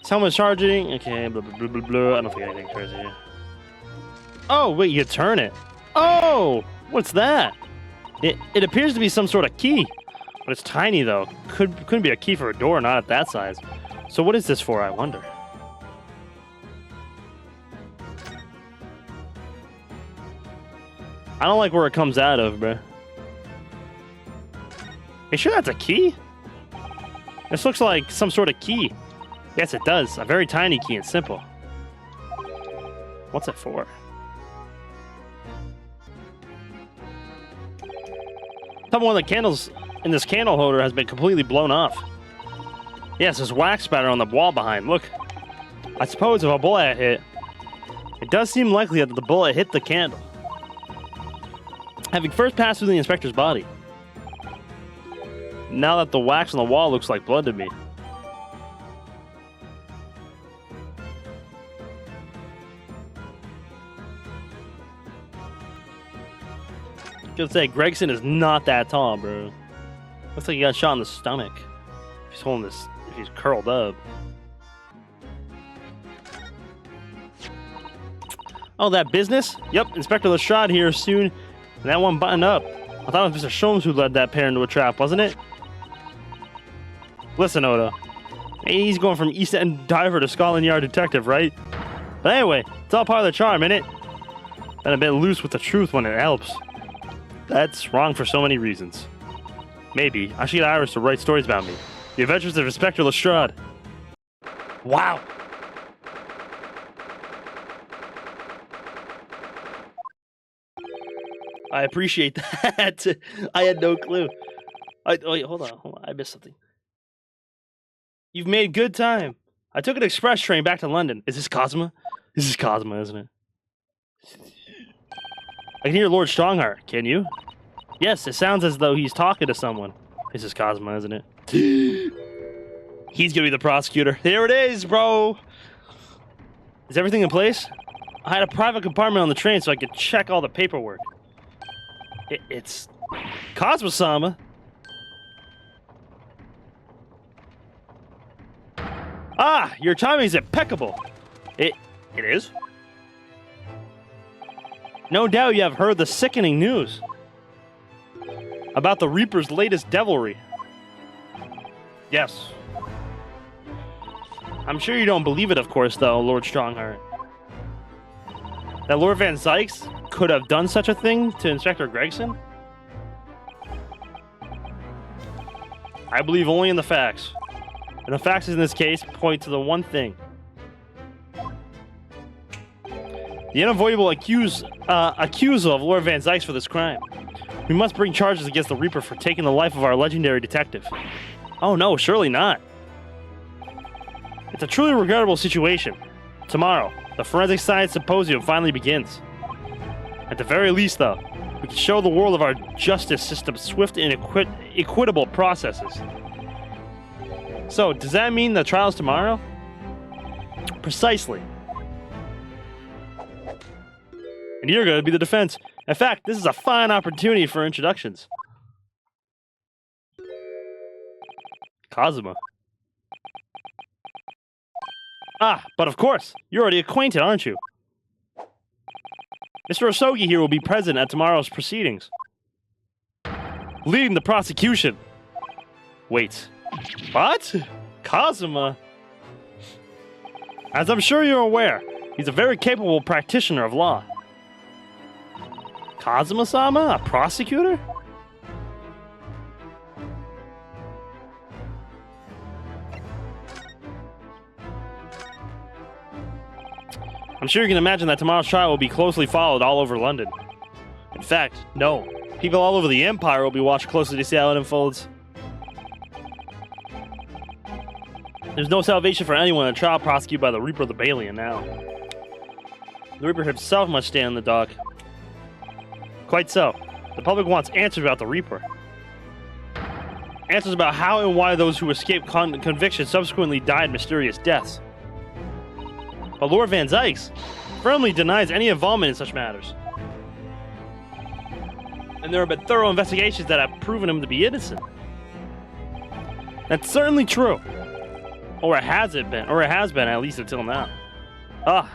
Someone's charging. Okay, blah, blah, blah, blah, blah. I don't think anything crazy here. Oh, wait, you turn it. Oh, what's that? It appears to be some sort of key. But it's tiny, though. Couldn't be a key for a door, not at that size. So what is this for, I wonder? I don't like where it comes out of, bruh. You sure that's a key? This looks like some sort of key. Yes, it does. A very tiny key and simple. What's it for? Top one of the candles in this candle holder has been completely blown off. Yes, there's wax spatter on the wall behind. Look. I suppose if a bullet hit, it does seem likely that the bullet hit the candle. Having first passed through the inspector's body. Now that the wax on the wall looks like blood to me. Gonna say, Gregson is not that tall, bro. Looks like he got shot in the stomach. If he's holding this, if he's curled up. Oh, that business? Yep, Inspector Lestrade here soon. And that one buttoned up. I thought it was Mr. Sholmes who led that pair into a trap, wasn't it? Listen, Oda. He's going from East End diver to Scotland Yard detective, right? But anyway, it's all part of the charm, innit? And a bit loose with the truth when it helps. That's wrong for so many reasons. Maybe I should get Iris to write stories about me. The Adventures of Inspector Lestrade. Wow. I appreciate that. I had no clue. Oh, wait, hold on. I missed something. You've made good time. I took an express train back to London. Is this Cosma? This is Cosma, isn't it? I can hear Lord Strongheart. Can you? Yes, it sounds as though he's talking to someone. This is Cosma, isn't it? He's gonna be the prosecutor. Here it is, bro. Is everything in place? I had a private compartment on the train so I could check all the paperwork. It's Cosmo-sama. Ah, your timing's impeccable. It is? No doubt you have heard the sickening news about the Reaper's latest devilry. Yes. I'm sure you don't believe it, of course, though, Lord Strongheart. That Lord Van Zykes could have done such a thing to Inspector Gregson? I believe only in the facts. And the facts in this case point to the one thing. The unavoidable accusal of Lord Van Zykes for this crime. We must bring charges against the Reaper for taking the life of our legendary detective. Oh no, surely not. It's a truly regrettable situation. Tomorrow, the Forensic Science Symposium finally begins. At the very least, though, we can show the world of our justice system's swift and equitable processes. So, does that mean the trial's tomorrow? Precisely. And you're going to be the defense. In fact, this is a fine opportunity for introductions. Kazuma. Ah, but of course, you're already acquainted, aren't you? Mr. Osogi here will be present at tomorrow's proceedings. Leading the prosecution. Wait. What? Kazuma? As I'm sure you're aware, he's a very capable practitioner of law. Kazuma-sama? A prosecutor? I'm sure you can imagine that tomorrow's trial will be closely followed all over London. In fact, no. People all over the Empire will be watching closely to see how it unfolds. There's no salvation for anyone in a trial prosecuted by the Reaper of the Balian now. The Reaper himself must stand in the dock. Quite so. The public wants answers about the Reaper. Answers about how and why those who escaped conviction subsequently died mysterious deaths. But Lord Van Zykes firmly denies any involvement in such matters. And there have been thorough investigations that have proven him to be innocent. That's certainly true. Or it hasn't been, or it has been, at least until now. Ah.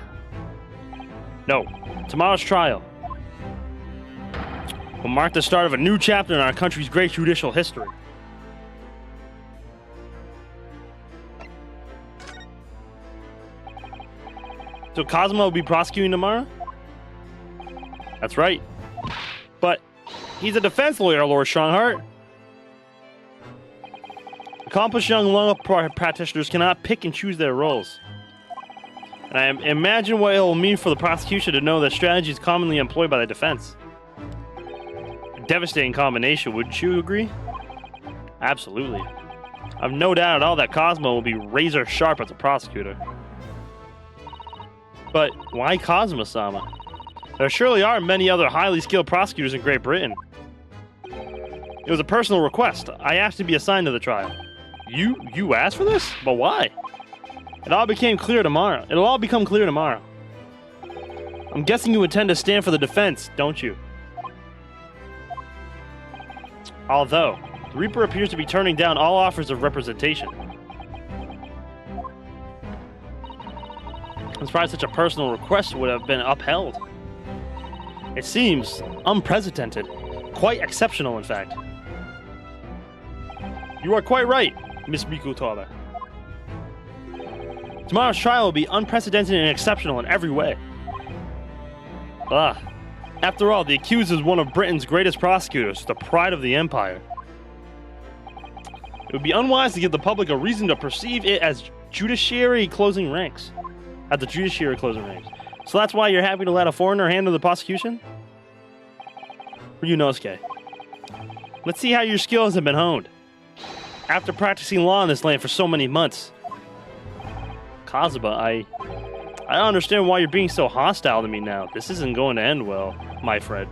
No. Tomorrow's trial will mark the start of a new chapter in our country's great judicial history. So Cosmo will be prosecuting tomorrow? That's right. But he's a defense lawyer, Lord Strongheart. Accomplished young law practitioners cannot pick and choose their roles. And I imagine what it will mean for the prosecution to know that strategy is commonly employed by the defense. A devastating combination, wouldn't you agree? Absolutely. I've no doubt at all that Cosmo will be razor sharp as a prosecutor. But why Cosmo-sama? There surely are many other highly skilled prosecutors in Great Britain. It was a personal request. I asked to be assigned to the trial. You asked for this? But why? It'll all become clear tomorrow. I'm guessing you intend to stand for the defense, don't you? Although, the Reaper appears to be turning down all offers of representation. I'm surprised such a personal request would have been upheld. It seems unprecedented. Quite exceptional, in fact. You are quite right, Miss Mikutora. Tomorrow's trial will be unprecedented and exceptional in every way. After all, the accused is one of Britain's greatest prosecutors, the pride of the empire. It would be unwise to give the public a reason to perceive it as judiciary closing ranks. At the judiciary closing ranks. So that's why you're happy to let a foreigner handle the prosecution? Ryunosuke, let's see how your skills have been honed. After practicing law in this land for so many months. Kazuma, I don't understand why you're being so hostile to me now. This isn't going to end well, my friend.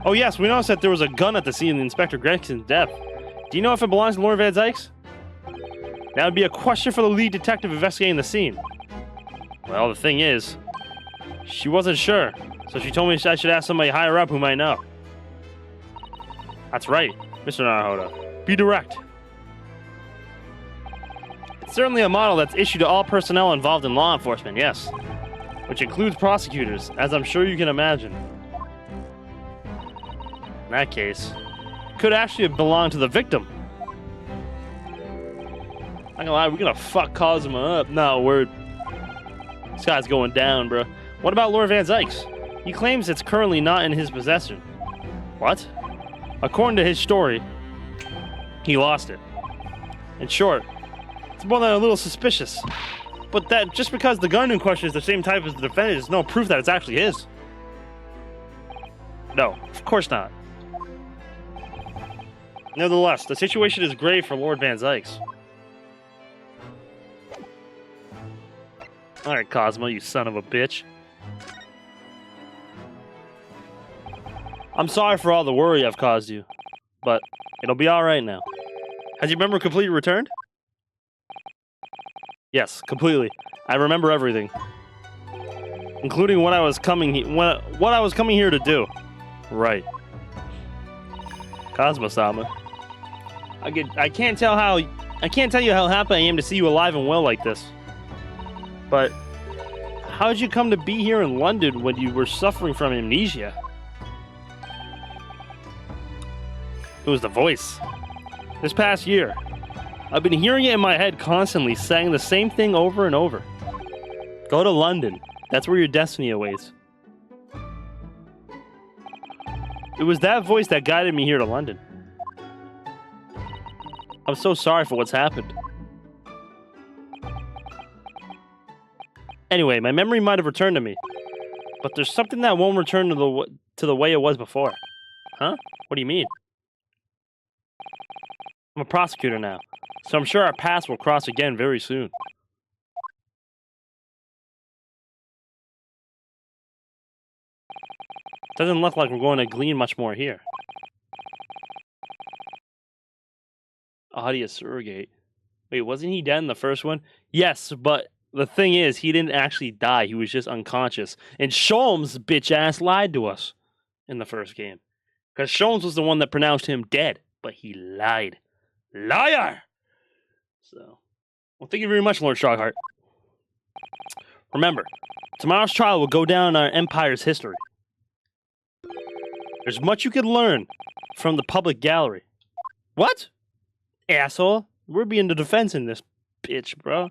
Oh yes, we noticed that there was a gun at the scene of Inspector Gregson's death. Do you know if it belongs to Lord Van Zykes? That would be a question for the lead detective investigating the scene. Well, the thing is, she wasn't sure, so she told me I should ask somebody higher up who might know. That's right, Mr. Naruhodo. Be direct. It's certainly a model that's issued to all personnel involved in law enforcement, yes. Which includes prosecutors, as I'm sure you can imagine. In that case, it could actually have belonged to the victim. Not gonna lie, we're gonna fuck Cosmo up. No, this guy's going down, bro. What about Lord Van Zykes? He claims it's currently not in his possession. What? According to his story, he lost it. In short, it's more than a little suspicious. But that just because the gun in question is the same type as the defendant is no proof that it's actually his. No, of course not. Nevertheless, the situation is grave for Lord Van Zykes. Alright, Cosmo, you son of a bitch. I'm sorry for all the worry I've caused you, but it'll be alright now. Has your memory completely returned? Yes, completely. I remember everything. Including what I was coming here to do. Right. Cosmo-sama. I can't tell you how happy I am to see you alive and well like this. But how did you come to be here in London when you were suffering from amnesia? It was the voice. This past year, I've been hearing it in my head constantly, saying the same thing over and over. Go to London. That's where your destiny awaits. It was that voice that guided me here to London. I'm so sorry for what's happened. Anyway, my memory might have returned to me, but there's something that won't return to the way it was before. Huh? What do you mean? I'm a prosecutor now, so I'm sure our paths will cross again very soon. Doesn't look like we're going to glean much more here. Audia Surrogate. Wait, wasn't he dead in the first one? Yes, but the thing is, he didn't actually die. He was just unconscious. And Sholmes' bitch ass lied to us in the first game. Because Sholmes was the one that pronounced him dead, but he lied. Liar! So, well, thank you very much, Lord Strongheart. Remember, tomorrow's trial will go down in our empire's history. There's much you can learn from the public gallery. What? Asshole. We're being the defense in this bitch, bro.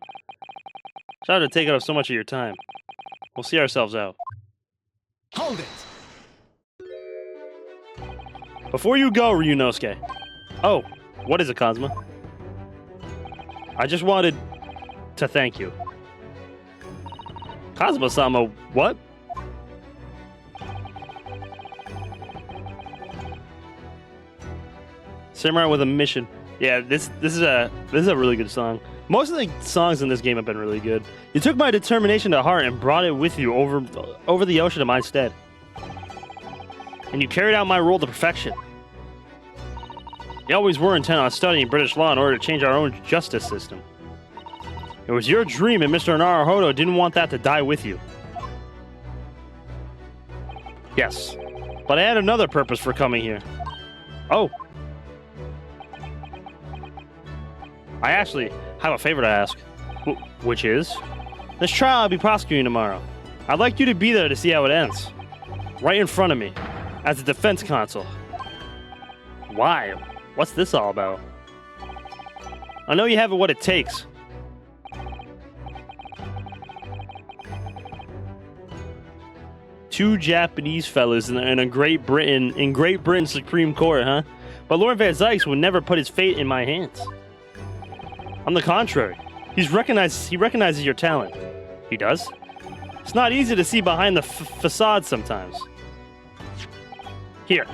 Sorry to take up so much of your time. We'll see ourselves out. Hold it! Before you go, Ryunosuke. Oh, what is it, Cosmo? I just wanted to thank you. Cosmo-sama, what? Samurai with a mission. Yeah, this is a really good song. Most of the songs in this game have been really good. You took my determination to heart and brought it with you over the ocean in my stead. And you carried out my role to perfection. You always were intent on studying British law in order to change our own justice system. It was your dream, and Mr. Naruhodo didn't want that to die with you. Yes, but I had another purpose for coming here. Oh. I actually have a favor to ask. Which is? This trial I'll be prosecuting tomorrow. I'd like you to be there to see how it ends. Right in front of me, as a defense counsel. Why? What's this all about? I know you have what it takes. Two Japanese fellas in a Great Britain Supreme Court, huh? But Lord Van Zykes would never put his fate in my hands. On the contrary, he recognizes your talent. He does? It's not easy to see behind the facade sometimes. Here,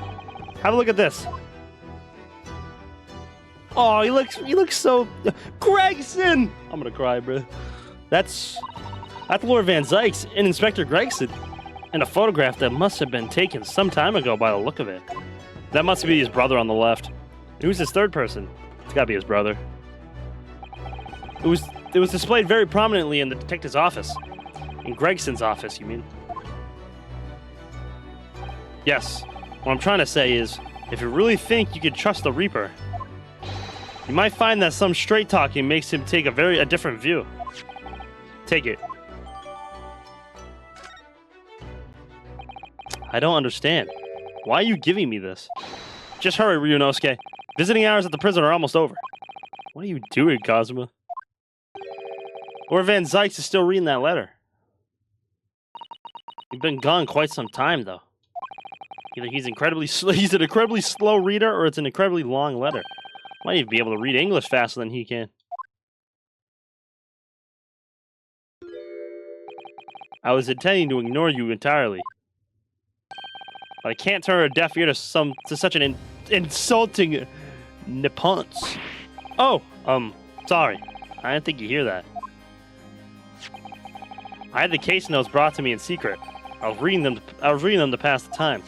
have a look at this. Oh, he looks so... Gregson! I'm gonna cry, bro. That's Lord Van Zykes and Inspector Gregson. And a photograph that must have been taken some time ago by the look of it. That must be his brother on the left. Who's his third person? It's gotta be his brother. It was displayed very prominently in the detective's office. In Gregson's office, you mean? Yes. What I'm trying to say is, if you really think you can trust the Reaper, you might find that some straight talking makes him take a different view. Take it. I don't understand. Why are you giving me this? Just hurry, Ryunosuke. Visiting hours at the prison are almost over. What are you doing, Cosmo? Lord Van Zykes is still reading that letter. You've been gone quite some time, though. Either he's an incredibly slow reader, or it's an incredibly long letter. Might even be able to read English faster than he can. I was intending to ignore you entirely. But I can't turn a deaf ear to such an insulting Nippons. Oh, sorry. I didn't think you'd hear that. I had the case notes brought to me in secret. I was reading them to pass the time.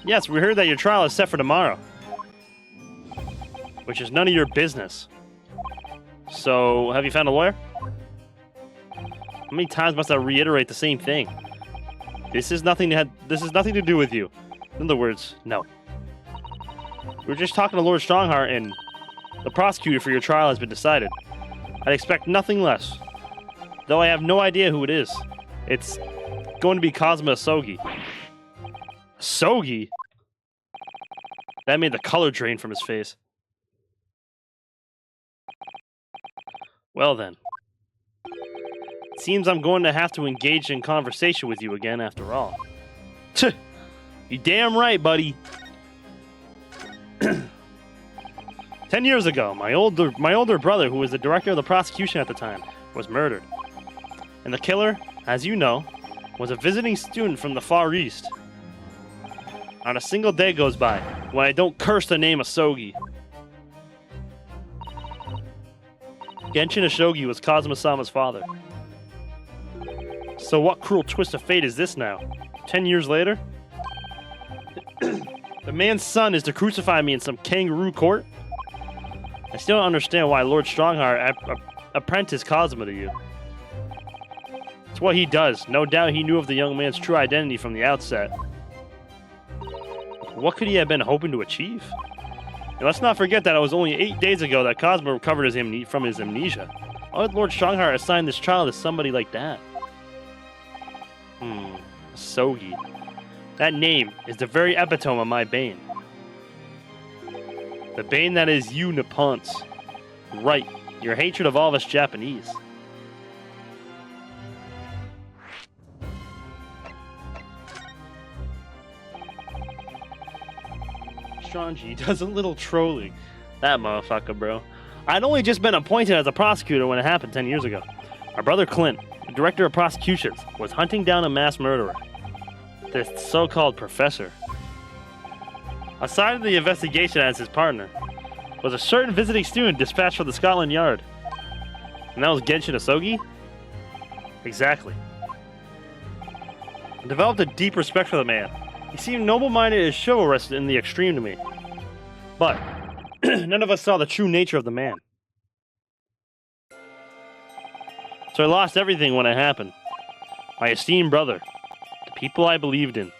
Yes, we heard that your trial is set for tomorrow. Which is none of your business. So, have you found a lawyer? How many times must I reiterate the same thing? This is nothing to do with you. In other words, no. We were just talking to Lord Strongheart, and the prosecutor for your trial has been decided. I'd expect nothing less. Though I have no idea who it is. It's going to be Kazuma Asogi. Asogi? That made the color drain from his face. Well then. It seems I'm going to have to engage in conversation with you again after all. You damn right, buddy. 10 years ago, my older brother, who was the director of the prosecution at the time, was murdered. And the killer, as you know, was a visiting student from the Far East. Not a single day goes by when I don't curse the name Asogi. Genshin Asogi was Kazuma-sama's father. So what cruel twist of fate is this now? 10 years later? The man's son is to crucify me in some kangaroo court? I still don't understand why Lord Strongheart apprenticed Kazuma to you. It's what he does. No doubt he knew of the young man's true identity from the outset. What could he have been hoping to achieve? And let's not forget that it was only 8 days ago that Kazuma recovered from his amnesia. Why would Lord Strongheart assign this child to somebody like that? Asogi. That name is the very epitome of my bane. The bane that is you, Nippons. Right, your hatred of all of us Japanese. Strange does a little trolling. That motherfucker, bro. I'd only just been appointed as a prosecutor when it happened 10 years ago. My brother Clint, the director of prosecutions, was hunting down a mass murderer. This so-called professor. Aside of the investigation as his partner, was a certain visiting student dispatched from the Scotland Yard. And that was Genshin Asogi? Exactly. I developed a deep respect for the man. He seemed noble-minded and chivalrous in the extreme to me. But none of us saw the true nature of the man. So I lost everything when it happened. My esteemed brother, the people I believed in,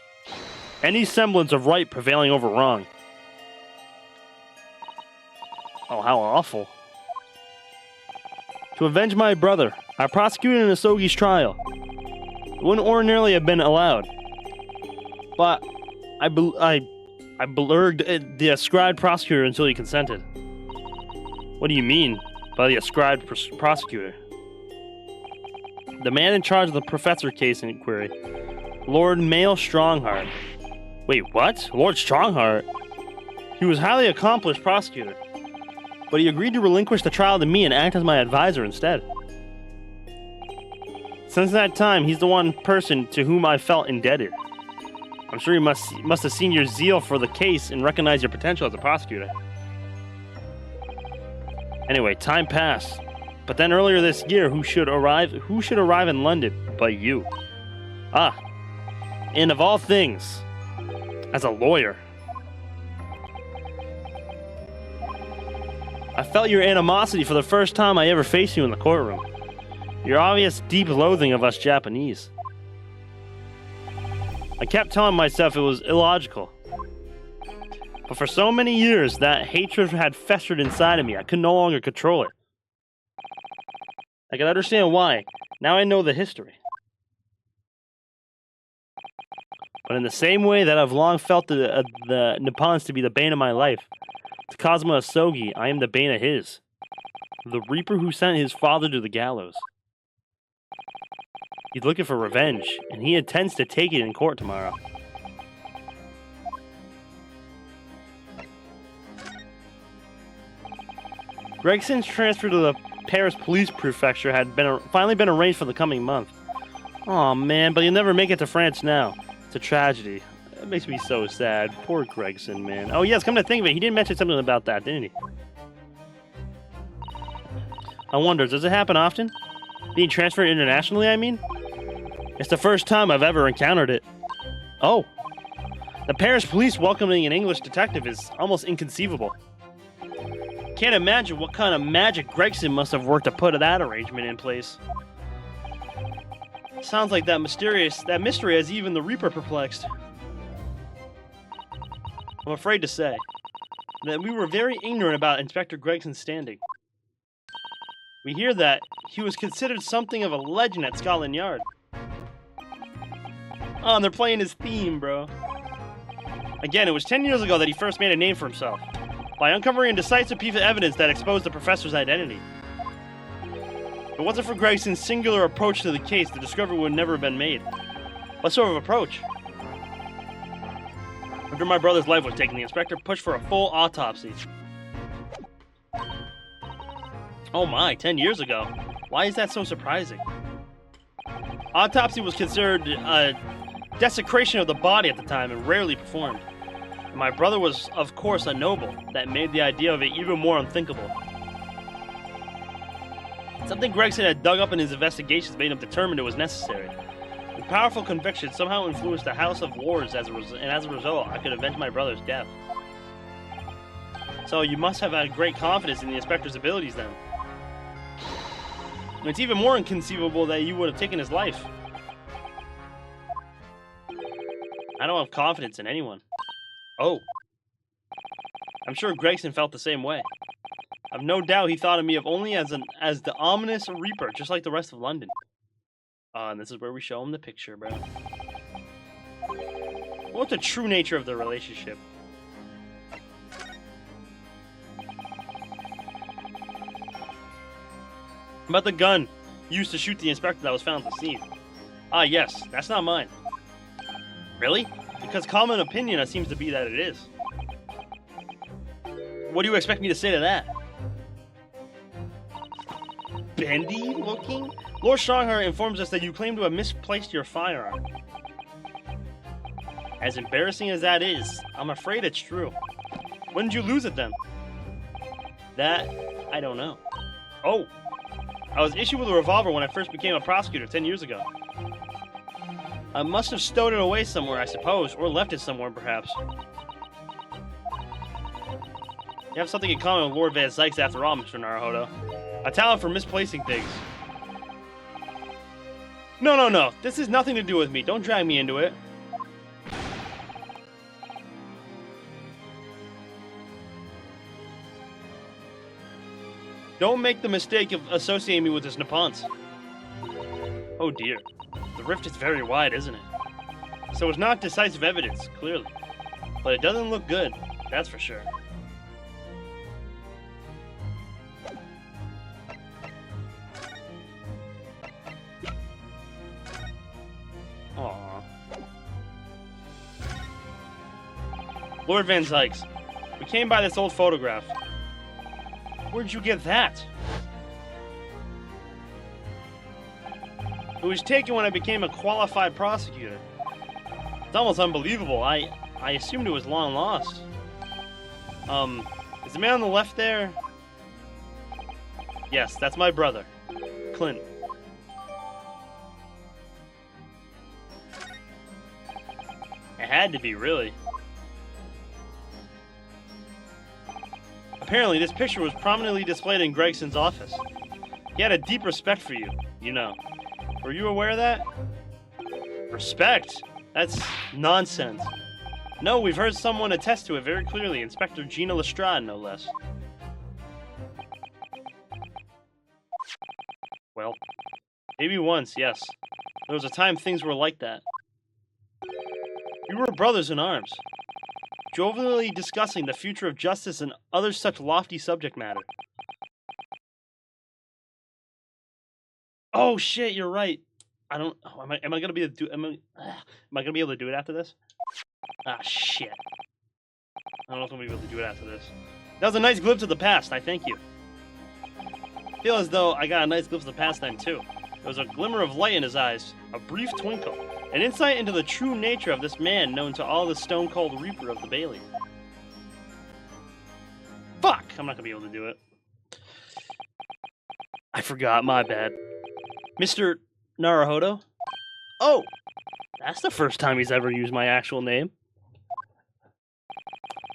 any semblance of right prevailing over wrong. Oh, how awful. To avenge my brother, I prosecuted Asogi's trial. It wouldn't ordinarily have been allowed. But I blurred the ascribed prosecutor until he consented. What do you mean by the ascribed prosecutor? The man in charge of the professor case inquiry, Lord Mail Strongheart. Wait, what? Lord Strongheart? He was a highly accomplished prosecutor, but he agreed to relinquish the trial to me and act as my advisor instead. Since that time, he's the one person to whom I felt indebted. I'm sure he must have seen your zeal for the case and recognized your potential as a prosecutor. Anyway, time passed. But then earlier this year, who should arrive in London but you? Ah, and of all things, as a lawyer. I felt your animosity for the first time I ever faced you in the courtroom. Your obvious deep loathing of us Japanese. I kept telling myself it was illogical. But for so many years, that hatred had festered inside of me. I could no longer control it. I can understand why. Now I know the history. But in the same way that I've long felt the Nippons to be the bane of my life, to Kazuma Asogi, I am the bane of his. The Reaper who sent his father to the gallows. He's looking for revenge, and he intends to take it in court tomorrow. Gregson's transfer to the Paris Police Prefecture had finally been arranged for the coming month. Aw, man, but he'll never make it to France now. It's a tragedy. That makes me so sad. Poor Gregson, man. Oh, yes, come to think of it, he did mention something about that, didn't he? I wonder, does it happen often? Being transferred internationally, I mean? It's the first time I've ever encountered it. Oh. The Paris police welcoming an English detective is almost inconceivable. Can't imagine what kind of magic Gregson must have worked to put that arrangement in place. Sounds like that mystery has even the Reaper perplexed. I'm afraid to say that we were very ignorant about Inspector Gregson's standing. We hear that he was considered something of a legend at Scotland Yard. Oh, and they're playing his theme, bro. Again, it was 10 years ago that he first made a name for himself, by uncovering a decisive piece of evidence that exposed the professor's identity. If it wasn't for Gregson's singular approach to the case, the discovery would never have been made. What sort of approach? After my brother's life was taken, the inspector pushed for a full autopsy. Oh my, 10 years ago. Why is that so surprising? Autopsy was considered a desecration of the body at the time and rarely performed. And my brother was, of course, a noble. That made the idea of it even more unthinkable. Something Gregson had dug up in his investigations made him determined it was necessary. The powerful conviction somehow influenced the House of Lords, and as a result, I could avenge my brother's death. So you must have had great confidence in the inspector's abilities then. It's even more inconceivable that you would have taken his life. I don't have confidence in anyone. Oh. I'm sure Gregson felt the same way. I've no doubt he thought of me only as the ominous Reaper, just like the rest of London. And this is where we show him the picture, bro. What's the true nature of the relationship? About the gun used to shoot the inspector that was found at the scene. Ah, yes, that's not mine. Really? Because common opinion seems to be that it is. What do you expect me to say to that? Bendy looking? Lord Strongheart informs us that you claim to have misplaced your firearm. As embarrassing as that is, I'm afraid it's true. When did you lose it then? That, I don't know. Oh, I was issued with a revolver when I first became a prosecutor 10 years ago. I must have stowed it away somewhere, I suppose, or left it somewhere, perhaps. You have something in common with Lord Van Sykes after all, Mr. Naruhodo. A talent for misplacing things. No. This has nothing to do with me. Don't drag me into it. Don't make the mistake of associating me with this Nepons. Oh dear. The rift is very wide, isn't it? So it's not decisive evidence, clearly. But it doesn't look good, that's for sure. Aww. Lord Van Sykes, we came by this old photograph. Where'd you get that? It was taken when I became a qualified prosecutor. It's almost unbelievable. I assumed it was long lost. Is the man on the left there? Yes, that's my brother, Clint. It had to be, really. Apparently, this picture was prominently displayed in Gregson's office. He had a deep respect for you, you know. Were you aware of that? Respect? That's nonsense. No, we've heard someone attest to it very clearly. Inspector Gina Lestrade, no less. Well, maybe once, yes. There was a time things were like that. We were brothers in arms, jovially discussing the future of justice and other such lofty subject matter. Oh shit, you're right. I don't. Oh, am I gonna be able to do? Am I gonna be able to do it after this? Ah shit. I don't know if I'm gonna be able to do it after this. That was a nice glimpse of the past. I thank you. I feel as though I got a nice glimpse of the past then too. There was a glimmer of light in his eyes, a brief twinkle, an insight into the true nature of this man known to all the stone-cold reaper of the Bailey. Fuck! I'm not gonna be able to do it. I forgot, my bad. Mr. Naruhodo? Oh! That's the first time he's ever used my actual name.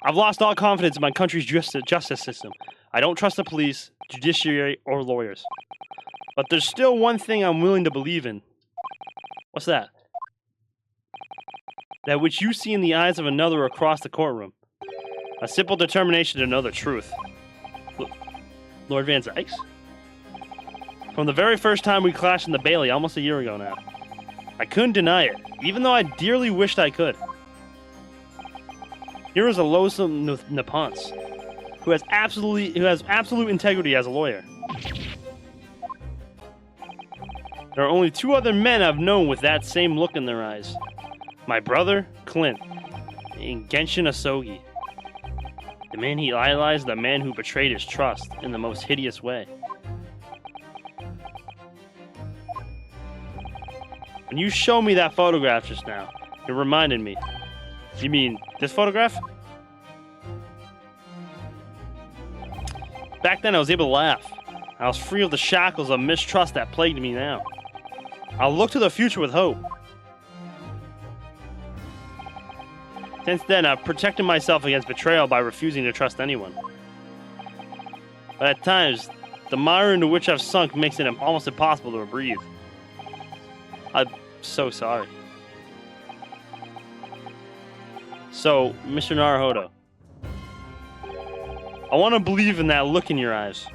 I've lost all confidence in my country's justice system. I don't trust the police, judiciary, or lawyers. But there's still one thing I'm willing to believe in. What's that? That which you see in the eyes of another across the courtroom. A simple determination to know the truth. Lord Van Sykes? From the very first time we clashed in the Bailey, almost a year ago now. I couldn't deny it, even though I dearly wished I could. Here is a loathsome Nepons, who has absolute integrity as a lawyer. There are only two other men I've known with that same look in their eyes. My brother, Clint, and Genshin Asogi. The man he idolized, the man who betrayed his trust in the most hideous way. When you showed me that photograph just now, it reminded me. You mean this photograph? Back then I was able to laugh. I was free of the shackles of mistrust that plagued me now. I'll look to the future with hope. Since then, I've protected myself against betrayal by refusing to trust anyone. But at times, the mire into which I've sunk makes it almost impossible to breathe. I'm so sorry. So, Mr. Naruhodo, I want to believe in that look in your eyes.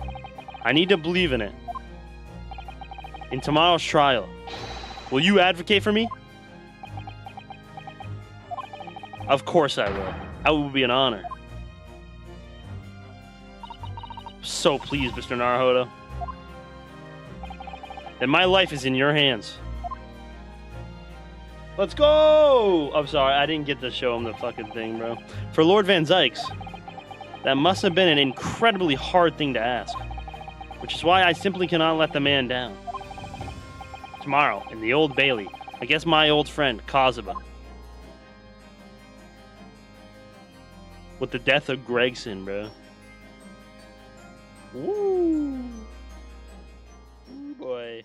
I need to believe in it. In tomorrow's trial, will you advocate for me? Of course I will. That will be an honor. So pleased, Mr. Naruhodo. then my life is in your hands. Let's go! I'm sorry, I didn't get to show him the fucking thing, bro. For Lord Van Zykes, that must have been an incredibly hard thing to ask. Which is why I simply cannot let the man down. Tomorrow, in the Old Bailey, I guess my old friend, Kazuba. With the death of Gregson, bro. Woo! Ooh, boy.